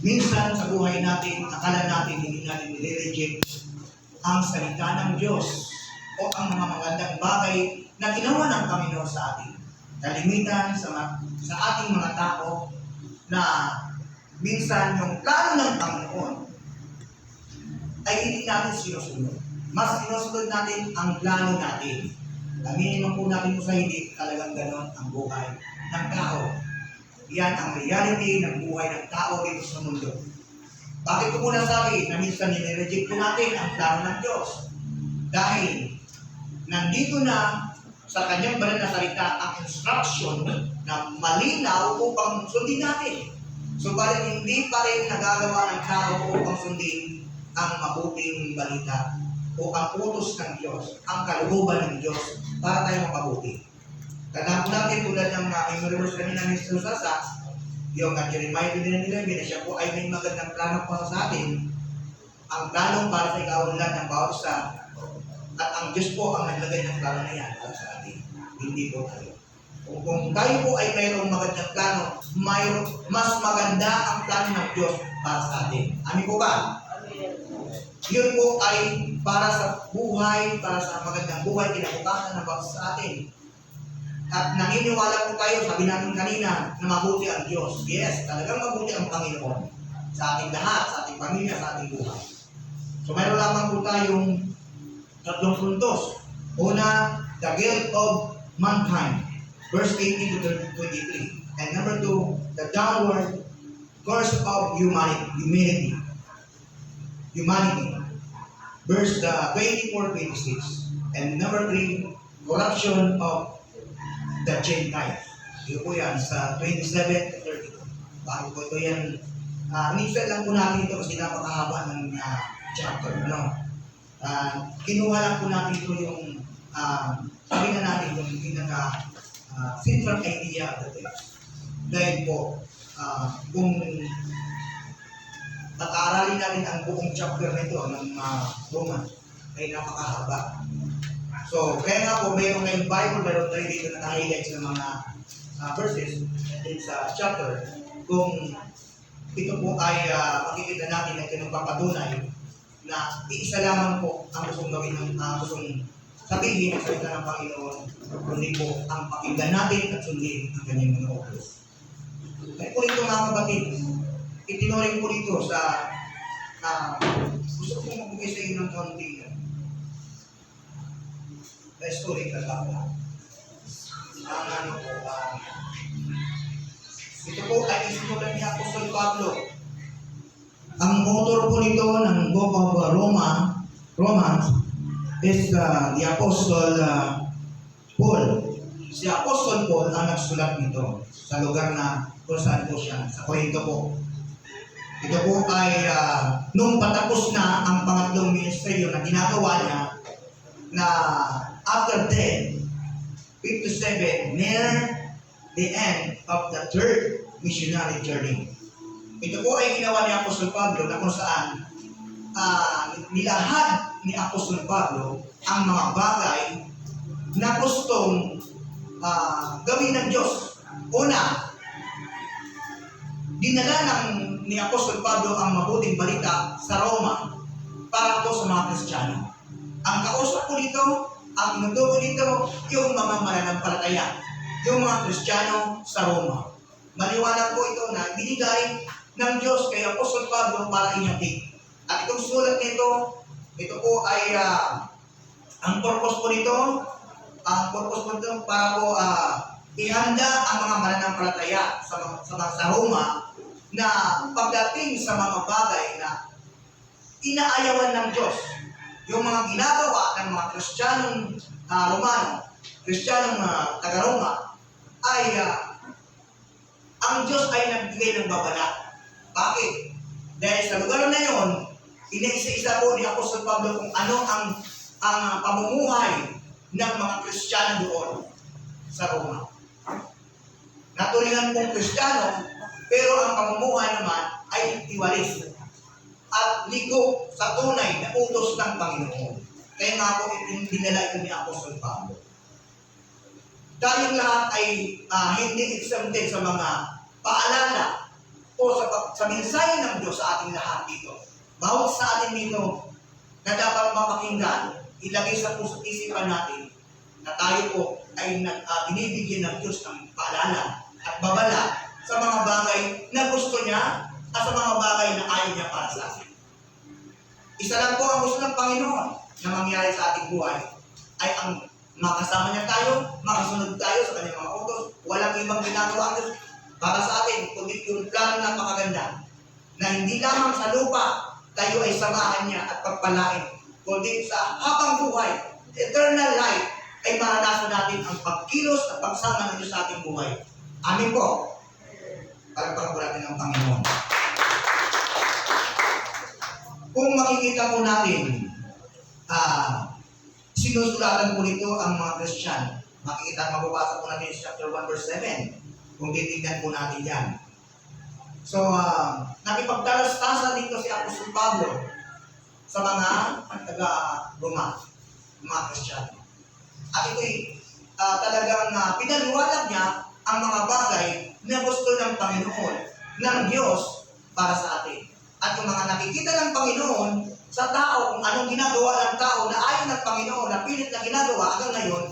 Minsan sa buhay natin, akala natin hindi natin nire-reject ang salita ng Diyos o ang mga magandang bagay na ginawa ng Panginoon sa atin. Kalimitan sa ating mga tao na minsan yung plano ng Panginoon ay hindi natin sinusunod. Mas sinusunod natin ang plano natin. Aminin man po natin kung sa hindi, talagang ganon ang buhay ng tao. Yan ang reality ng buhay ng tao dito sa mundo. Bakit ko muna sabi na minsan nire-reject po natin ang plano ng Diyos? Dahil nandito na sa kanyang banal na salita ang instruction na malinaw upang sundin natin. Subalit hindi pa rin nagagawa ng tao upang sundin ang mabuting balita o ang utos ng Diyos, ang kalooban ng Diyos para tayo mapabuti. Tandaan po natin tulad ng memory kami ng Mr. Sasa, yung Jeremiah 29:11 na siya po ay may magandang plano para sa atin. Ang plano para sa ikaunlad ng bawat isa. At ang Diyos po ang naglagay ng plano na yan para sa atin. Hindi po tayo. Kung tayo po ay mayroong magandang plano, mas maganda ang plano ng Diyos para sa atin. Amin po ba? Yun po ay para sa buhay, para sa magandang buhay, kinabukasan ng bawat sa atin. At naniniwala po tayo, sabi natin kanina, na mabuti ang Diyos. Yes, talagang mabuti ang Panginoon sa ating lahat, sa ating pamilya, sa ating buhay. So mayroon lamang po tayong tatlong puntos. Una, the guilt of mankind, verse 18 to 23. And number 2, the downward course of humanity, verse 24-26. And number 3, corruption of the Gentiles. Ito po yan sa 27 to 32. Bakit po ito yan? Minsan lang po natin ito kasi napakahaba ng chapter. Kinuha lang po natin ito yung sabi na natin yung pinaka central idea of the text. Dahil po, kung pag-aaralin natin ang buong chapter na ito ng Roman, ay napakahaba. So, kaya nga po, mayroon kayong Bible, mayroon tayo dito na naka-highlights ng mga verses din sa chapter. Kung ito po ay makikita natin na ito nagpapatunay na iisa lamang po ang gustong gawin ng gustong sabihin sa salita ng Panginoon, kundi po ang pakinggan natin at sundin ang kanyang mga utos. Kaya po ito mga kapatid, itinuring po dito sa gusto ko magbigay sa inyo ng kaunting historical background. Ito po ay isinulat ni Apostol Pablo. Ang author po nito ng Book of Romans is the Apostle Paul. Si Apostle Paul ang nagsulat nito sa lugar na kung saan po siya, sa Corinto po. Ito po ay nung patapos na ang pangatlong ministeryo na ginagawa niya na after death, 57, near the end of the third missionary journey. Ito po ay ginawa ni Apostol Pablo na kung saan nilahad ni Apostol Pablo ang mga bagay na gustong gawin ng Diyos. Una, dinala ni Apostol Pablo ang mabuting balita sa Roma para po sa mga Kristiyano. Ang kausap ko dito, ang inutuko dito, yung mga mananampalataya, yung mga Kristiyano sa Roma. Maliwanag po ito na binigay ng Diyos kay Apostol Pablo para ihatid. At itong sulat nito, ito po ay ang purpose po nito para po ihanda ang mga mananampalataya sa Roma na pagdating sa mga bagay na inaayawan ng Diyos. Yung mga ginagawa ng mga Kristiyanong Romano, Kristiyanong taga-Roma, ay ang Diyos ay nagbigay ng babala. Bakit? Dahil sa lugar na yon, inaisa-isa po ni Apostol Pablo kung ano ang pamumuhay ng mga Kristiyano doon sa Roma. Natulingan pong Kristiyano, pero ang pamumuhay naman ay tiwalis at ligo sa tunay na utos ng Panginoon. Kaya nga po dinala ito ni Apostol Pablo. Tayong lahat ay hindi exempted sa mga paalala o sa mensahe ng Diyos sa ating lahat dito. Bawat sa atin dito na dapat mapakinggan, ilagay sa puso't isipan natin na tayo po ay binibigyan ng Diyos ng paalala at babala sa mga bagay na gusto niya at sa mga bagay na ayaw niya para sa atin. Isa lang po ang gusto ng Panginoon na mangyari sa ating buhay ay ang makasama niya tayo, makasunod tayo sa kanyang mga utos. Walang ibang ginagawa ang Diyos para sa atin, kundi yung plano ng makaganda na hindi lamang sa lupa tayo ay samahan niya at pagpalain, kundi sa habang buhay, eternal life, ay maranasan natin ang pagkilos at pagsama ng Diyos sa ating buhay. Amin po. Palagpakan po natin ang Panginoon. Kung makikita po natin, sinusulatan po nito ang mga Christian. Makikita, mababasa po natin sa chapter 1 verse 7. Kung titignan po natin yan. So, nakipagdalastasan dito si Apostol Pablo sa mga taga-Roma, mga Christian. At ito'y talagang pinaliwanag niya ang mga bagay na gusto ng Panginoon, ng Diyos para sa atin. At yung mga nakikita ng Panginoon sa tao, kung anong ginagawa ng tao na ayaw ng Panginoon, na pilit na ginagawa hanggang ngayon,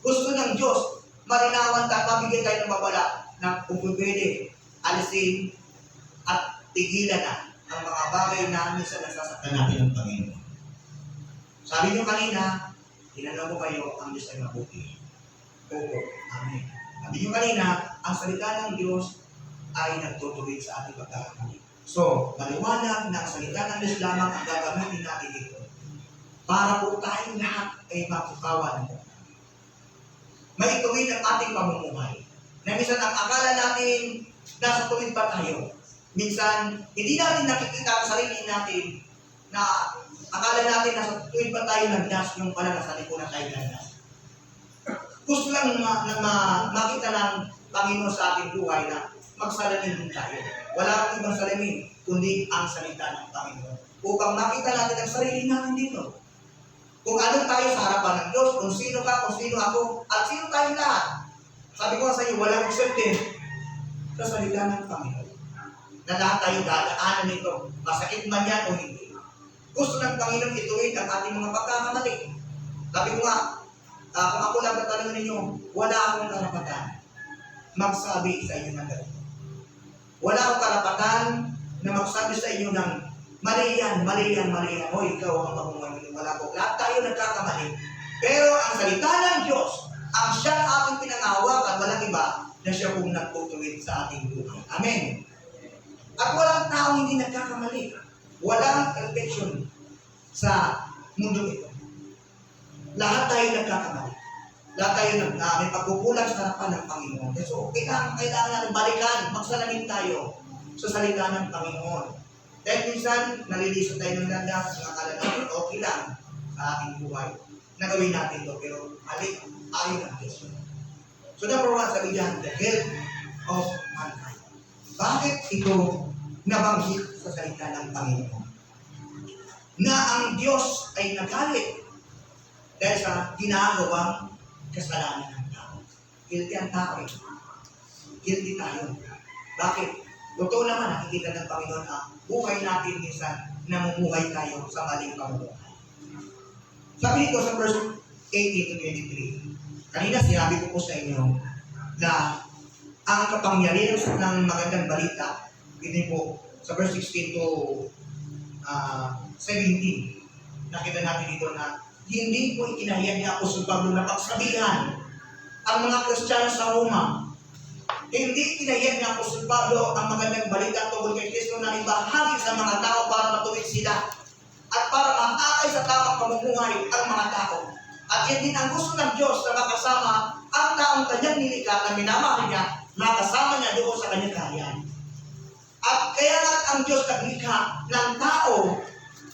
gusto ng Diyos, marinawan tayo, mabigyan tayo ng babala na kung pwede, alisin at tigilan na ang mga bagay na minsan nasasaktan natin ng Panginoon. Sabi niyo kanina, tinanong ko kayo, ang Diyos ay mabuti. Opo, amen. Sabi niyo kanina, ang salita ng Diyos ay nagtutuwid sa ating pagkakamali. So, maliwanag na ang salita ng Diyos lamang ang gagamitin natin dito para po tayong lahat ay mapukawan mo. Maituwid ang ating pamumuhay. Na minsan ang akala natin nasa tuwid pa tayo. Minsan, hindi natin nakikita ang sarili natin na akala natin nasa tuwid pa tayo nagdas, yung pala nasa lipunan tayo nagdas. Gusto lang makita ng Panginoon sa ating buhay na magsalamin din tayo. Wala akong ibang salamin, kundi ang salita ng Panginoon. Upang makita natin ang sarili natin dito. Kung ano tayo sa harapan ng Diyos, kung sino ka, kung sino ako, at sino tayong lahat. Sabi ko sa iyo, walang accepted sa salita ng Panginoon. Na lahat tayo dadaanan nito, masakit man yan o hindi. Gusto ng Panginoon ituwid ang ating mga pagkakamali. Sabi ko nga, kung ako lang tatanungin ninyo, wala akong karapatan magsabi sa inyo ng ganito. Wala akong karapatan na magsabi sa inyo ng mali yan. O ikaw ang pamumuhay. Wala ko. Lahat tayo nagkakamali. Pero ang salita ng Diyos, ang siyang ating pinangahawakan, walang iba na siya kung nagtutuwid sa ating buhay. Amen. At walang tao hindi nagkakamali. Walang perfection sa mundo ito. Lahat tayo nagkakamali. Lahat tayo may pagkukulang sa harapan ng Panginoon. So, kailangan natin balikan, magsalamin tayo sa salita ng Panginoon. Dahil minsan, nalilisod tayo ng landas, akala natin okay lang sa ating buhay. Nagawin natin ito, pero mali, ayaw ng Diyos. So, number one, sabi diyan, the health of mankind. Bakit ito nabanggit sa salita ng Panginoon? Na ang Diyos ay nagalit dahil sa ginagawang kasalanan ng tao. Guilty ang tao eh. Guilty tayo. Bakit? Totoo naman, nakikita ng Panginoon na buhay natin minsan namumuhay tayo sa maling pamumuhay. Sabi dito sa verse 18 to 23, kanina sinabi ko po sa inyo na ang kapangyarihan ng magandang balita, hindi po sa verse 16 to 17, nakita natin dito na hindi po ikinahiyan ni Apostol Pablo na pagsabihan ang mga Kristiyano sa Roma. Hindi ikinahiyan ni Apostol Pablo ang magandang balita tungkol kay Kristo na ibahagi sa mga tao para matuwid sila at para maakay sa tamang pamumuhay ang mga tao. At yan din ang gusto ng Diyos na makasama ang taong kanyang nilikha na minamahal niya, makasama niya doon sa kanyang kaharian. At kaya nga ang Diyos naglikha ng tao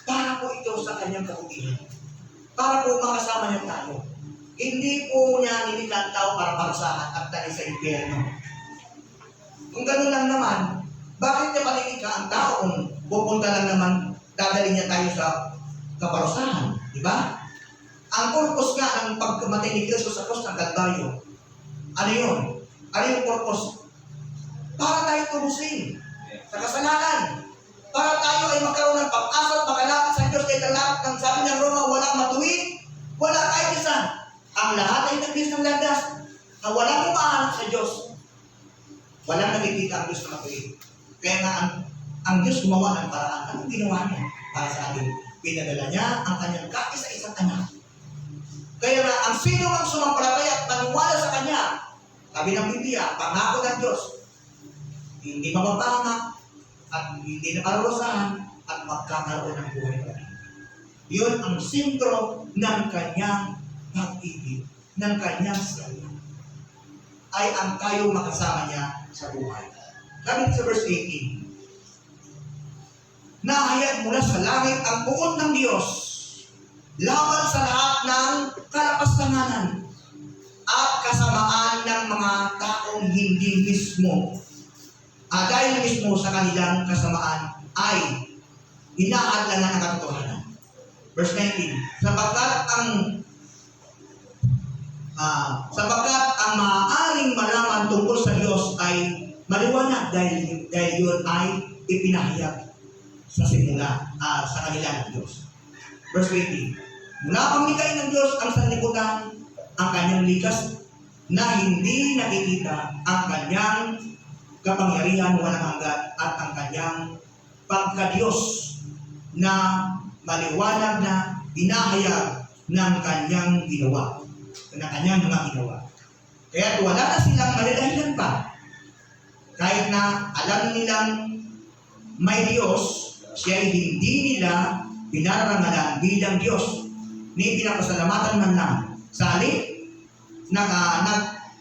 para po ito sa kanyang kabutihan. Para po makasama niya tayo. Hindi po niya nilikha ang tao para parusahan at dali sa impyerno. Kung gano'n lang naman, bakit niya panilikha ang tao kung pupunta lang naman, dadali niya tayo sa kaparusahan? Di ba? Ang purpose nga ng pagkamatay ni Kristo sa krus ng Kalbaryo, ano yun? Ano yung purpose? Para tayo tubusin. sa kasalanan. Para tayo ay magkaroon ng pag-asa at makalapit sa Diyos kay lahat ng sabi ng Roma, walang matuwid, wala kahit isa. Ang lahat ay naglis ng landas. Walang umahanap sa Diyos. Walang nakikita ang Diyos na matuwid. Kaya nga ang Diyos gumawa ng paraan. Anong ginawa niya para sa atin? Pinadala niya ang kanyang kaisa-isang anak. Kaya nga, ang sino mang sumampalataya at maniwala sa Kanya, sabi ng Biblia, pangako ng Diyos, hindi mapapahamak at hindi na parurusahan at magkakaroon ng buhay pa rin. Yun ang sentro ng Kanyang pag-ibig, ng Kanyang salita. Ay ang tayo makasama niya sa buhay. Sabi sa verse 18, nahayag mula sa langit ang puot ng Diyos laban sa lahat ng kalapastanganan at kasamaan ng mga taong hindi mismo dahil mismo sa kanilang kasamaan ay hinahadlangan ang katotohanan. Verse 19, sapagkat ang maaaring malaman tungkol sa Diyos ay maliwanag dahil yun ay ipinahayag sa simula sa kanila ng Diyos. Verse 20, mula panglikay ng Diyos ang sanlibutan, ang kanyang likas na hindi nakikita, ang kanyang kapangyarihan walang hanggan at ang kanyang pagka-Diyos na maliwanag na binahayag ng kanyang ginawa, ng kanyang mga ginawa. Kaya wala na silang malalahilan pa. Kahit na alam nilang may Diyos, siya ay hindi nila pinarangalan bilang Diyos, ni pinapasalamatan man lang. Sa halip,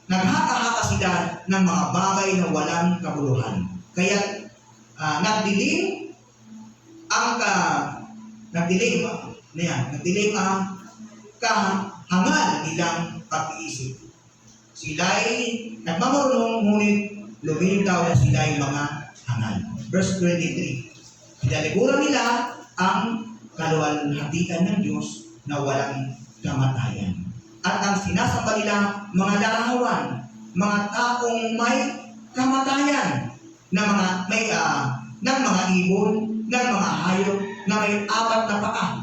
naghaka-haka sila ng mga bagay na walang kabuluhan. Kaya nagdilim ang kahangal nilang pag-iisip. Sila'y nagmamarunong, ngunit lumilitaw na sila'y mga hangal. Verse 23, pinaliguran nila ang kaluwalhatian ng Diyos na walang kamatayan. At ang sinasamba nila mga larawan, mga taong may kamatayan, ng mga ibon, ng mga hayop na may 4 na paa,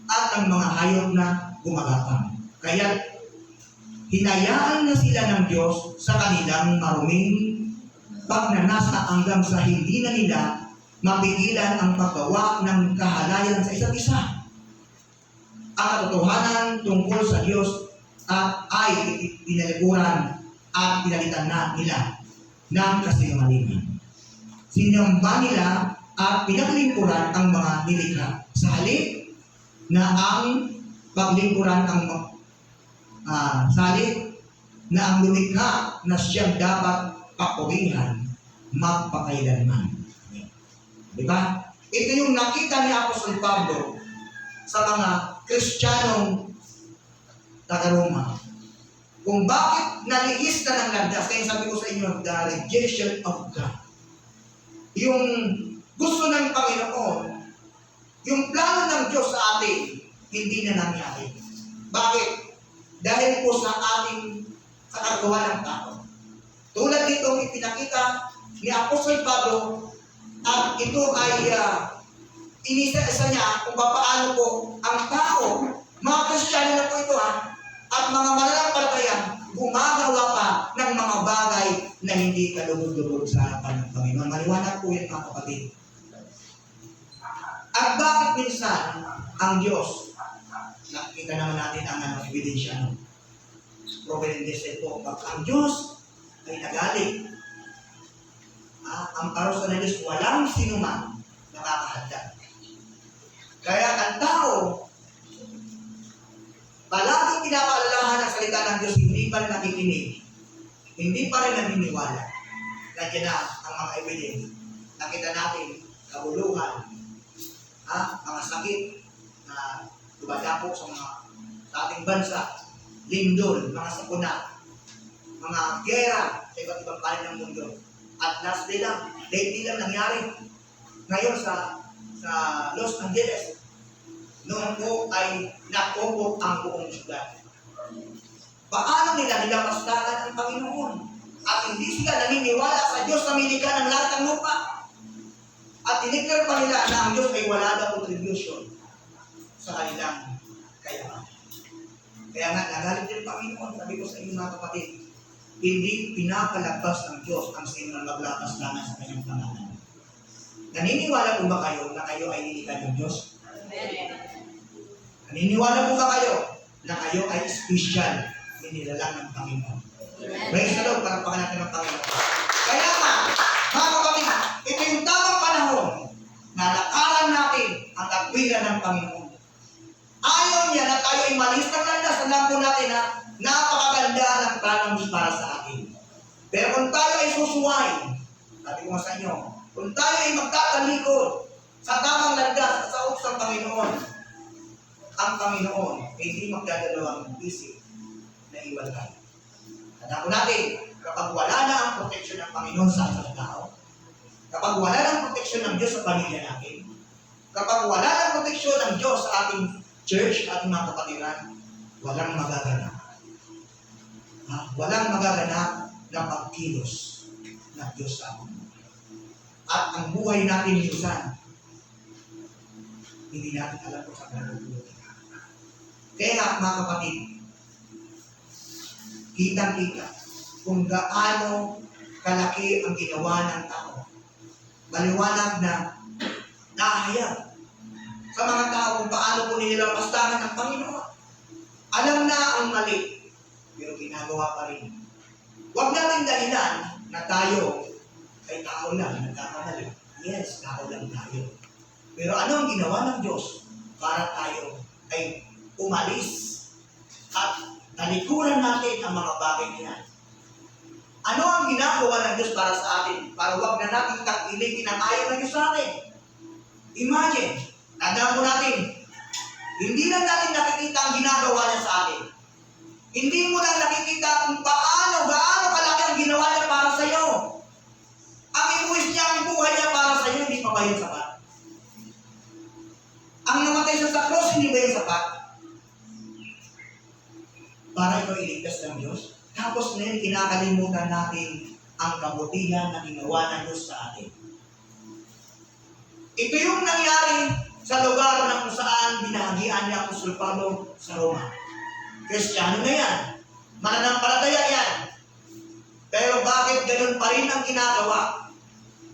at ng mga hayop na gumagapang. Kaya hinayaan na sila ng Diyos sa kanilang maruming pagnanasa hanggang sa hindi na nila mapigilan ang paggawa ng kahalayan sa isa't isa. Ang katotohanan tungkol sa Diyos ay pinalikuran at pinalitan na nila ng kasinungalingan. Sinamba nila at pinaglingkuran ang mga nilikha sa halip na ang paglingkuran ang lumikha na siyang dapat papurihan magpakailanman. Diba? Ito yung nakita ni Apostol Pablo sa mga Kristiyanong taga-Roma. Kung bakit nalihis na ng landas, kaya sabi ko sa inyo, the rejection of God. Yung gusto ng Panginoon, yung plano ng Diyos sa atin, hindi na nangyari. Bakit? Dahil po sa ating kagawa ng tao. Tulad dito, ipinakita ni Apostol Pablo, at ito ay inisa niya kung paano po ang tao, mga Kristiyano na po ito at mga mananampalataya, gumagawa pa ng mga bagay na hindi kalugod-lugod sa harapan ng Panginoon. Maliwanag po yan, mga kapatid. At bakit minsan ang Diyos, nakikita naman natin ang ebidensya, providence po, ang Diyos ay nagalit. Ang parusa ng Diyos, walang sinuman nakakahanda. Kaya ang tao, palaging pinapaalalahan ang salita ng Diyos, hindi pa rin nakikinig, hindi pa rin naniniwala. Nandiyan na ang mga evidence. Nakita natin, kabuluhan, mga sakit na dumadapok sa ating bansa, lindol, mga sakuna, mga gera sa iba't ibang panig ng mundo. At last day lang, lately lang nangyari. Ngayon sa Los Angeles, noon po ay nakupok ang buong syudad. Paano nila nilapastakan ang Panginoon? At hindi sila naniniwala sa Diyos na milikha ng lahat ng lupa. At dineclare pa nila na ang Diyos ay wala daw contribution sa kanilang kayamanan. Kaya nga, nagalit din Panginoon, sabi ko sa inyo mga kapatid, hindi pinapalabas ng Diyos ang sinong maglakas lamang sa kanyang pangalan. Naniniwala po ba kayo na kayo ay nilikan ng Diyos? Naniniwala po ba kayo na kayo ay special, inilalang ng Panginoon? Praise the Lord, parapakan natin ng Panginoon. Kaya nga, mga kapatid, ito yung tamang panahon na lakaran natin ang katwiran ng Panginoon. Ayaw niya na tayo ay malis ng landas. Alam po natin na napakaganda ng plano ng Diyos para sa atin. Pero kung tayo ay susuway, sabi ko sa inyo, kung tayo ay magtatalikod sa tamang landas at sa utos ng Panginoon, ang Panginoon ay hindi magdadalawang isip na iwalay. Tandaan po natin, kapag wala na ang proteksyon ng Panginoon sa ating tao, kapag wala na ang proteksyon ng Diyos sa pamilya natin, kapag wala na ang proteksyon ng Diyos sa ating church, ating mga kapatiran, walang magaganap. Walang magaganap na pagkilos ng Diyos sa atin. At ang buhay natin minsan, hindi natin alam kung saan natin. Kaya mga kapatid, kitang-kita kung gaano kalaki ang ginawa ng tao. Maliwanag na nahayag sa mga tao kung paano po nila pastangan ng Panginoon. Alam na ang mali, pero ginagawa pa rin. Huwag natin dahilan na tayo ay tao lang, nagkakamali. Yes, tao lang tayo. Pero ano ang ginawa ng Diyos para tayo ay umalis at talikuran natin ang mga bagay niya? Ano ang ginagawa ng Diyos para sa atin? Para huwag na natin takilin ang ayaw ng Diyos sa atin. Imagine, tandaan mo natin, hindi lang natin nakikita ang ginagawa niya sa atin. Hindi mo lang nakikita kung gaano kalaki ang ginawa niya para sa iyo. Ang ibuwis niya, ang buhay niya para sa iyo, hindi pa ba yun sapat? Ang namatay siya sa cross, hindi ba yun sapat? Para ito iligtas ng Diyos. Tapos ngayon, kinakalimutan natin ang kabutihan na ginawa ng Diyos sa atin. Ito yung nangyari sa lugar na kung saan binahagian niya ang Apostol Pablo sa Roma. Kristiyano na yan. Mananampalataya yan. Pero bakit ganun pa rin ang ginagawa?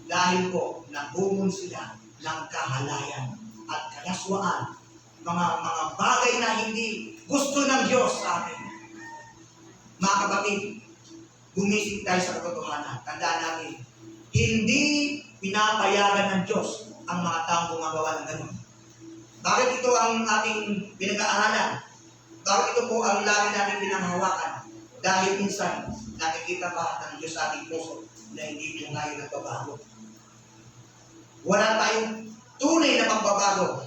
Dahil po, nabungon sila ng kahalayan at kalaswaan. Mga bagay na hindi gusto ng Diyos sa atin. Mga kapatid, gumising tayo sa katotohanan. Tandaan natin, hindi pinapayagan ng Diyos ang mga taong gumagawa ng ganun. Bakit ito ang ating pinag-aaralan? Bakit ito po ang lagi natin pinanghawakan? Dahil minsan, nakikita pa ng Diyos sa ating puso na hindi ito ngayon nagbabago. Wala tayong tunay na pagbabago.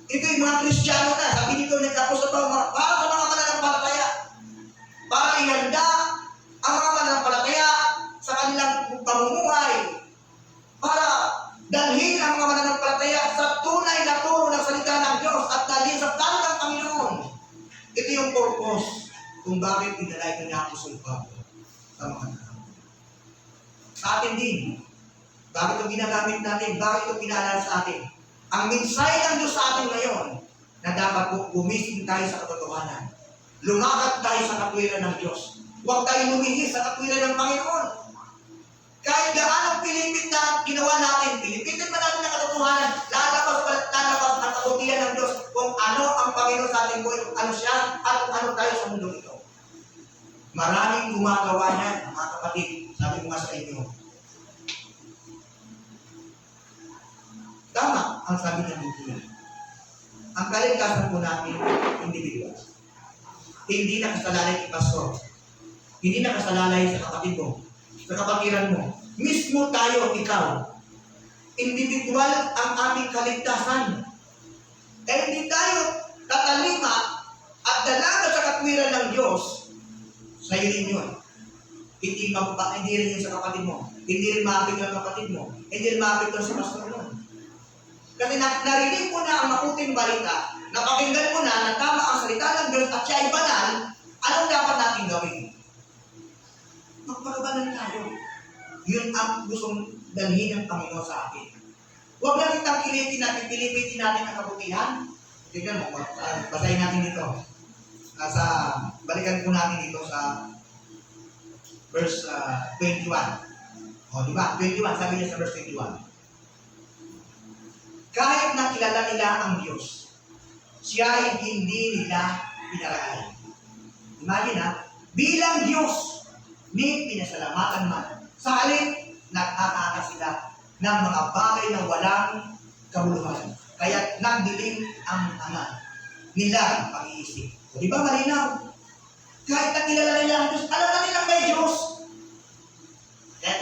Ito yung mga Kristiyano na. Sabi dito, nagtapos sa para sa mga mananampalataya. Para ihanda ang mga mananampalataya sa kanilang pamumuhay. Para dalhin ang mga mananampalataya sa tunay na turo ng salita ng Diyos at dalhin sa plano ng Panginoon. Ito yung purpose kung bakit pinalay ito niya Apostol Pablo sa mga tao. Sa atin din, bakit ito ginagamit natin? Bakit ito pinaalala sa atin? Ang mensahe ng Diyos sa atin ngayon na dapat gumising tayo sa katotohanan. Lumakad tayo sa katwiran ng Diyos. Huwag tayo lumihis sa katwiran ng Panginoon. Kahit gaano pilipit na ginawa natin, pilipitin pa natin ang katotohanan, lalabas ang kabutihan ng Diyos kung ano ang Panginoon sa ating buhay, ano siya, at kung ano tayo sa mundo ito. Maraming gumagawa niyan, mga kapatid, sabi ko nga sa inyo. Tama ang sabi ng Biblia. Ang kaligtasan po natin, individual. Hindi nakasalalay kay pastor. Hindi nakasalalay sa kapatid mo, sa kapatiran mo. Mismo tayo, ikaw. Individual ang aming kaligtasan. Kaya hindi tayo tatalima at dalaga sa katwiran ng Diyos, sa'yo rin yun. Hindi rin yun sa kapatid mo. Hindi rin maapit ang kapatid mo. Hindi rin maapit sa pastor mo. Kasi narinig mo na ang mabuting balita, napakinggan mo na na tama ang salita ng Diyos at siya ay banal, anong dapat natin gawin? Magpagabalan tayo. Yun ang gustong dalhin ng Panginoon sa atin. Huwag natin tangkilitin natin, pilipitin natin ang kabutihan. Tignan mo, basahin natin dito. Balikan po natin dito sa verse 21. O, di ba? 21, sabi niya sa verse 21. Kahit na kilala nila ang Diyos, siya ay hindi nila pinaraan. Imagine ha, bilang Diyos, may pinasalamatan man. Sa halip, nagtataka sila ng mga bagay na walang kabuluhan. Kaya nagdilim ang ama nila pag-iisip. O, di ba malinaw? Kahit na kilala nila ang Diyos, alam na nilang may Diyos. Kaya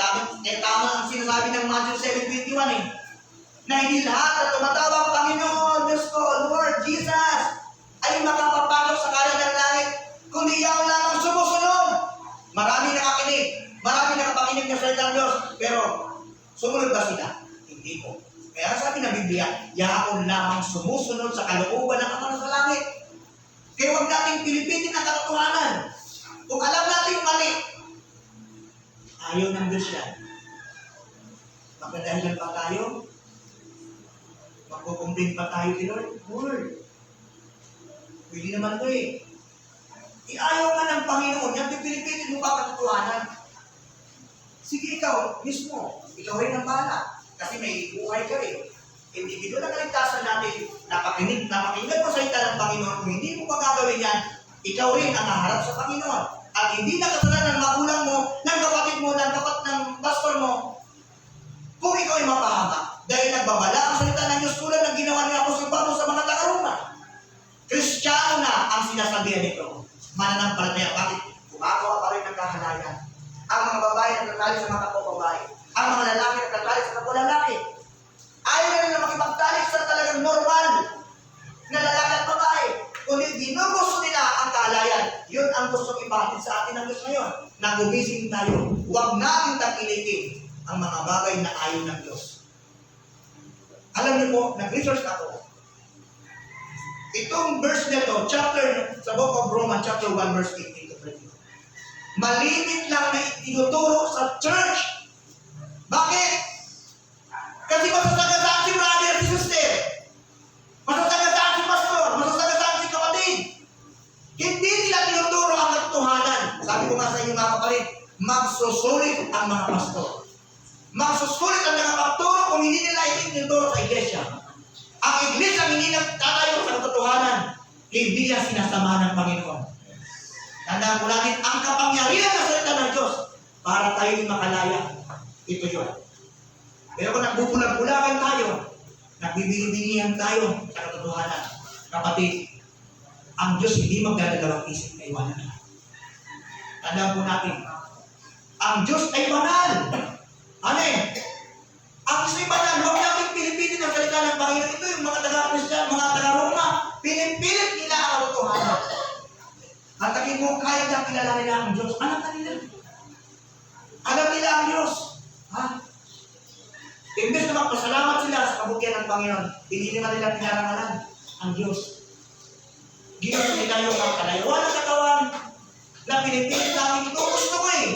tama ang sinasabi ng Matthew 7:21 na hindi lahat na tumatawag, Panginoon, Diyos ko, Lord, Jesus, ay makapapasok sa kanan ng langit, kundi yaw lamang sumusunod. Marami nakakinig, marami nakapakinig ng salita ng Diyos, pero sumunod ba sila? Hindi po. Kaya sabi ng Biblia, yaon lamang sumusunod sa kalooban ng Ama sa langit. Kaya huwag nating pilipitin ang katotohanan. Kung alam natin mali, ayaw ng Diyos yan. Magkadahilan pa tayo, magkukumpin pa tayo kay Lord. Lord, pwede naman ito eh. Iayaw nga ng Panginoon, yan pipilipitin mo pa katotohanan. Sige ikaw, mismo, ikaw rin ang bahala. Kasi may buhay ka eh. Individual na kaligtasan natin, napakinggan mo sa salita ng Panginoon. Kung hindi mo pa gagawin yan, ikaw rin ang haharap sa Panginoon. At hindi na kasalanan ng magulang mo, ng kapatid mo, ng pastor mo, kung ikaw ay mapahama. Dahil nagbabala ang salita ng Diyos tulad ng ginawa ni Apostol Pablo sa mga taga-Roma. Kristiyano na ang sinasabihan nito. Mananampalataya. Bakit? Gumagawa pa rin ng kahalayan. Ang mga babae nagtatali sa mga kapwa-babae. Ang mga lalaki nagtatali sa kapwa-lalaki. Ayaw na nila makipagtalik sa talagang normal na lalaki at babae. Kundi ginugusto nila ang kahalayan. Yun ang gustong ipahatid sa atin ng Diyos ngayon. Na gumising tayo. Huwag natin takilitin ang mga bagay na ayaw ng Diyos. Alam niyo po, nag-research ako. Itong verse na ito, sa book of Romans, chapter 1, verse 18 to 22. Malimit lang na itinuturo sa church. Bakit? Kasi masasagasaan si brother at si sister. Masasagasaan si pastor. Masasagasaan si kapatid. Hindi nila tinuturo ang katotohanan. Sabi ko nga sa inyo mga kapatid, magsusulit ang mga pastor. Magsusulit ang mga pastor kung hindi nila itinuturo sa iglesia. Ang iglesia hindi nagtatayo sa katotohanan. Hindi niya sinasama ng Panginoon. Tandaan ko natin, ang kapangyarihan ng salita ng Diyos para tayo makalaya. Ito yun. Pero kung nagbubulag-bulagan tayo, nagbibingi-bingihan tayo sa katotohanan, kapatid, ang Diyos hindi magdadalawang isip na iwanan na. Tandaan po natin, ang Diyos ay banal. Ano eh? Ang Diyos ay banal. Huwag natin pilipitin ang salita ng Panginoon. Ito yung mga taga-Christian, mga taga-Roma, pinipilit nila ang katotohanan. At tingin mo, kaya niya kilala nila ang Diyos. Alam na nila. Alam nila ang Diyos. Ha? Imbes na magpasalamat sila sa kabutihan ng Panginoon, hindi naman nila pinarangalan ang Diyos. Ginoon nila yung kalayuan ng katawan na pinipilit namin ito. Gusto ko eh.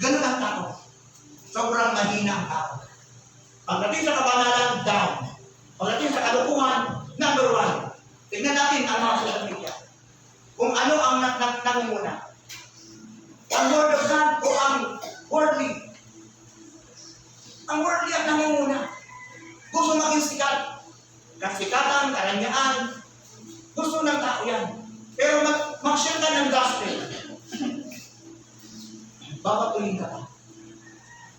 Ganun ang tao. Sobrang mahina ang tao. Pagdating sa kabanalan, down. Pagdating sa kalukuhan, number 1. Tignan natin ang mga social media. Kung ano ang nangunguna. Ang word of God o ang worldly. Ang worldly ang nangunguna. Gusto maging sikat. Kasikatan, karanyaan. Gusto ng tao yan. Pero mag-share ka ng gospel. Babatuhin ka pa.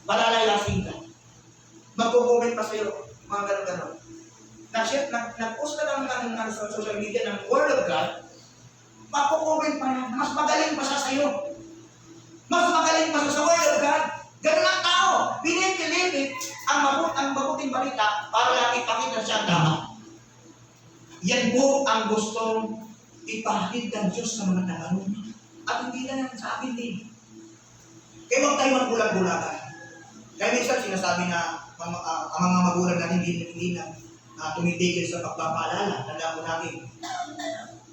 Malalayasin ka. Mag-comment pa sa'yo. Mga gano'n-gano'n. Nag-post ka lang sa social media ng Word of God, makukomment pa yan. Mas magaling pa siya sa'yo. Mas magaling pa siya sa Word of God. Ganun ang tao. Pinipilit ang mabuting balita para lang ipakita siya ang tama. Yan po ang gustong ipahatid ng Diyos sa mga tao. At hindi na yan sa akin din. Kaya huwag tayo magbulag-bulagan. Kaya minsan sinasabi na ang mga magulang natin hindi na tumitigil sa pagpapaalala. Tandaan mo natin.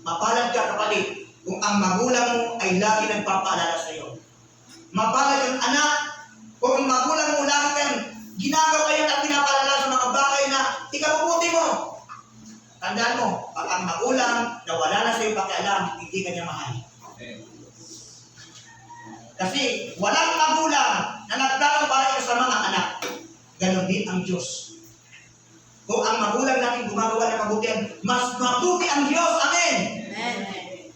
Mapalad ka kapatid kung ang magulang mo ay lagi nagpapaalala sa iyo. Mapalad kang anak kung ang magulang mo lagi kang ginagawa yan at pinapalala sa mga bagay na ikabubuti mo. Tandaan mo, pag ang magulang na wala na sa iyo pakialam, hindi ka niya mahal. Kasi walang magulang na nagdalaw para sa mga anak. Ganon din ang Diyos. Kung ang magulang natin gumagawa ng kabutihan, mas mabuti ang Diyos. Amen! Amen.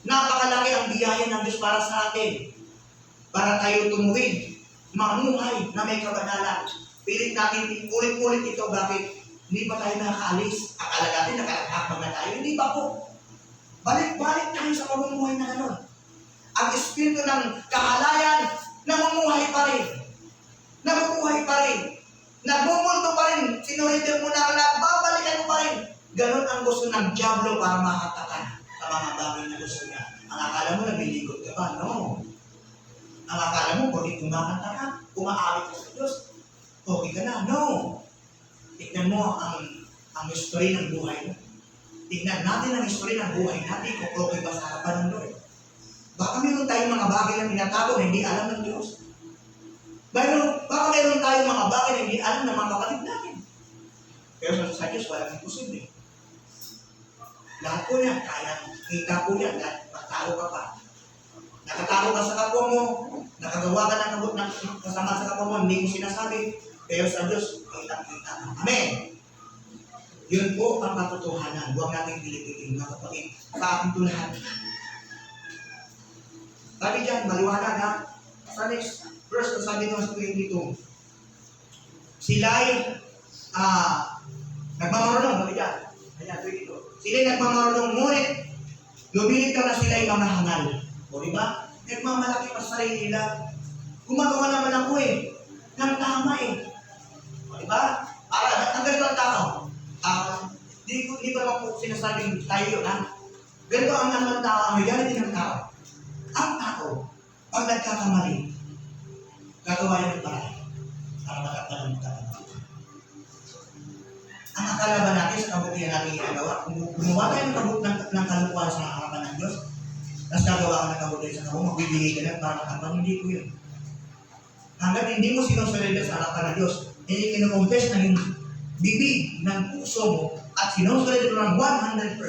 Napakalaki ang biyaya ng Diyos para sa atin. Para tayo tumuwid, mamuhay na may kabanalan. Pilit natin ulit-ulit ito. Bakit? Hindi pa tayo nakakaalis. Akala natin nakakapag na tayo. Hindi pa po. Balik-balik tayo sa pamumuhay na gano'n. Ang espiritu ng kahalayan, namumuhay pa rin. Namumuhay pa rin. Nagmumulto pa rin. Sinuritin mo na lahat. Babalikan mo pa rin. Ganon ang gusto ng Diablo para mahatakan sa mga bagay na gusto niya. Ang akala mo, nagliligot ka ba? No. Ang akala mo, pwede kumakanta ka, kumaawit ka sa Diyos, okay ka na. No. Tignan mo ang history ng buhay mo. Tignan natin ang history ng buhay natin kung okay ba sa harapan ng Lord. Baka meron tayong mga bagay na tinatago na hindi alam ng Diyos. Baka meron tayong mga bagay na hindi alam ng mga kapatid natin. Pero sa Diyos, walang imposible. Lahat po yan, kaya kita po yan, dahil magtalo ka pa. Nakatalo ka sa kapwa mo, nakagawa ka ng kasama sa kapwa mo, hindi mo sinasabi, pero sa Diyos, kita-kita. Amen! Yun po ang katotohanan. Huwag natin pilipitin, mga kapatid, sa ating tulahan. Sabi dyan, maliwanag ha. Sa next verse, sabi nyo sa 22. Sila'y nagmamarunong, sabi dyan. Ayan, 22. Sila'y nagmamarunong, ngunit lumilit ka na sila'y mga hangal. O diba? Nagmamalaki pa sa sarili nila. Gumagawa naman ako ng tama O diba? Para, ang ganito ang tao. Di ko naman po sinasabing tayo yun ha. Ganito ang naman tao, ang reality ng tao. Ang tao, pag nagkakamali, gagawa niya ng paraan para makapalaman ka. Ang akala ba natin sa kabutihan natin ginagawa, kung gumawa tayo ng kalukuhan sa harapan ng Diyos, tapos gagawa ka ng kabutihan sa kabutihan, magbibigay ka lang para makapalaman, hindi ko yun. Hanggat hindi mo sinusunod sa harapan ng Diyos, hindi kinukumpes ng bibig ng puso mo at sinusunod mo ng 100%,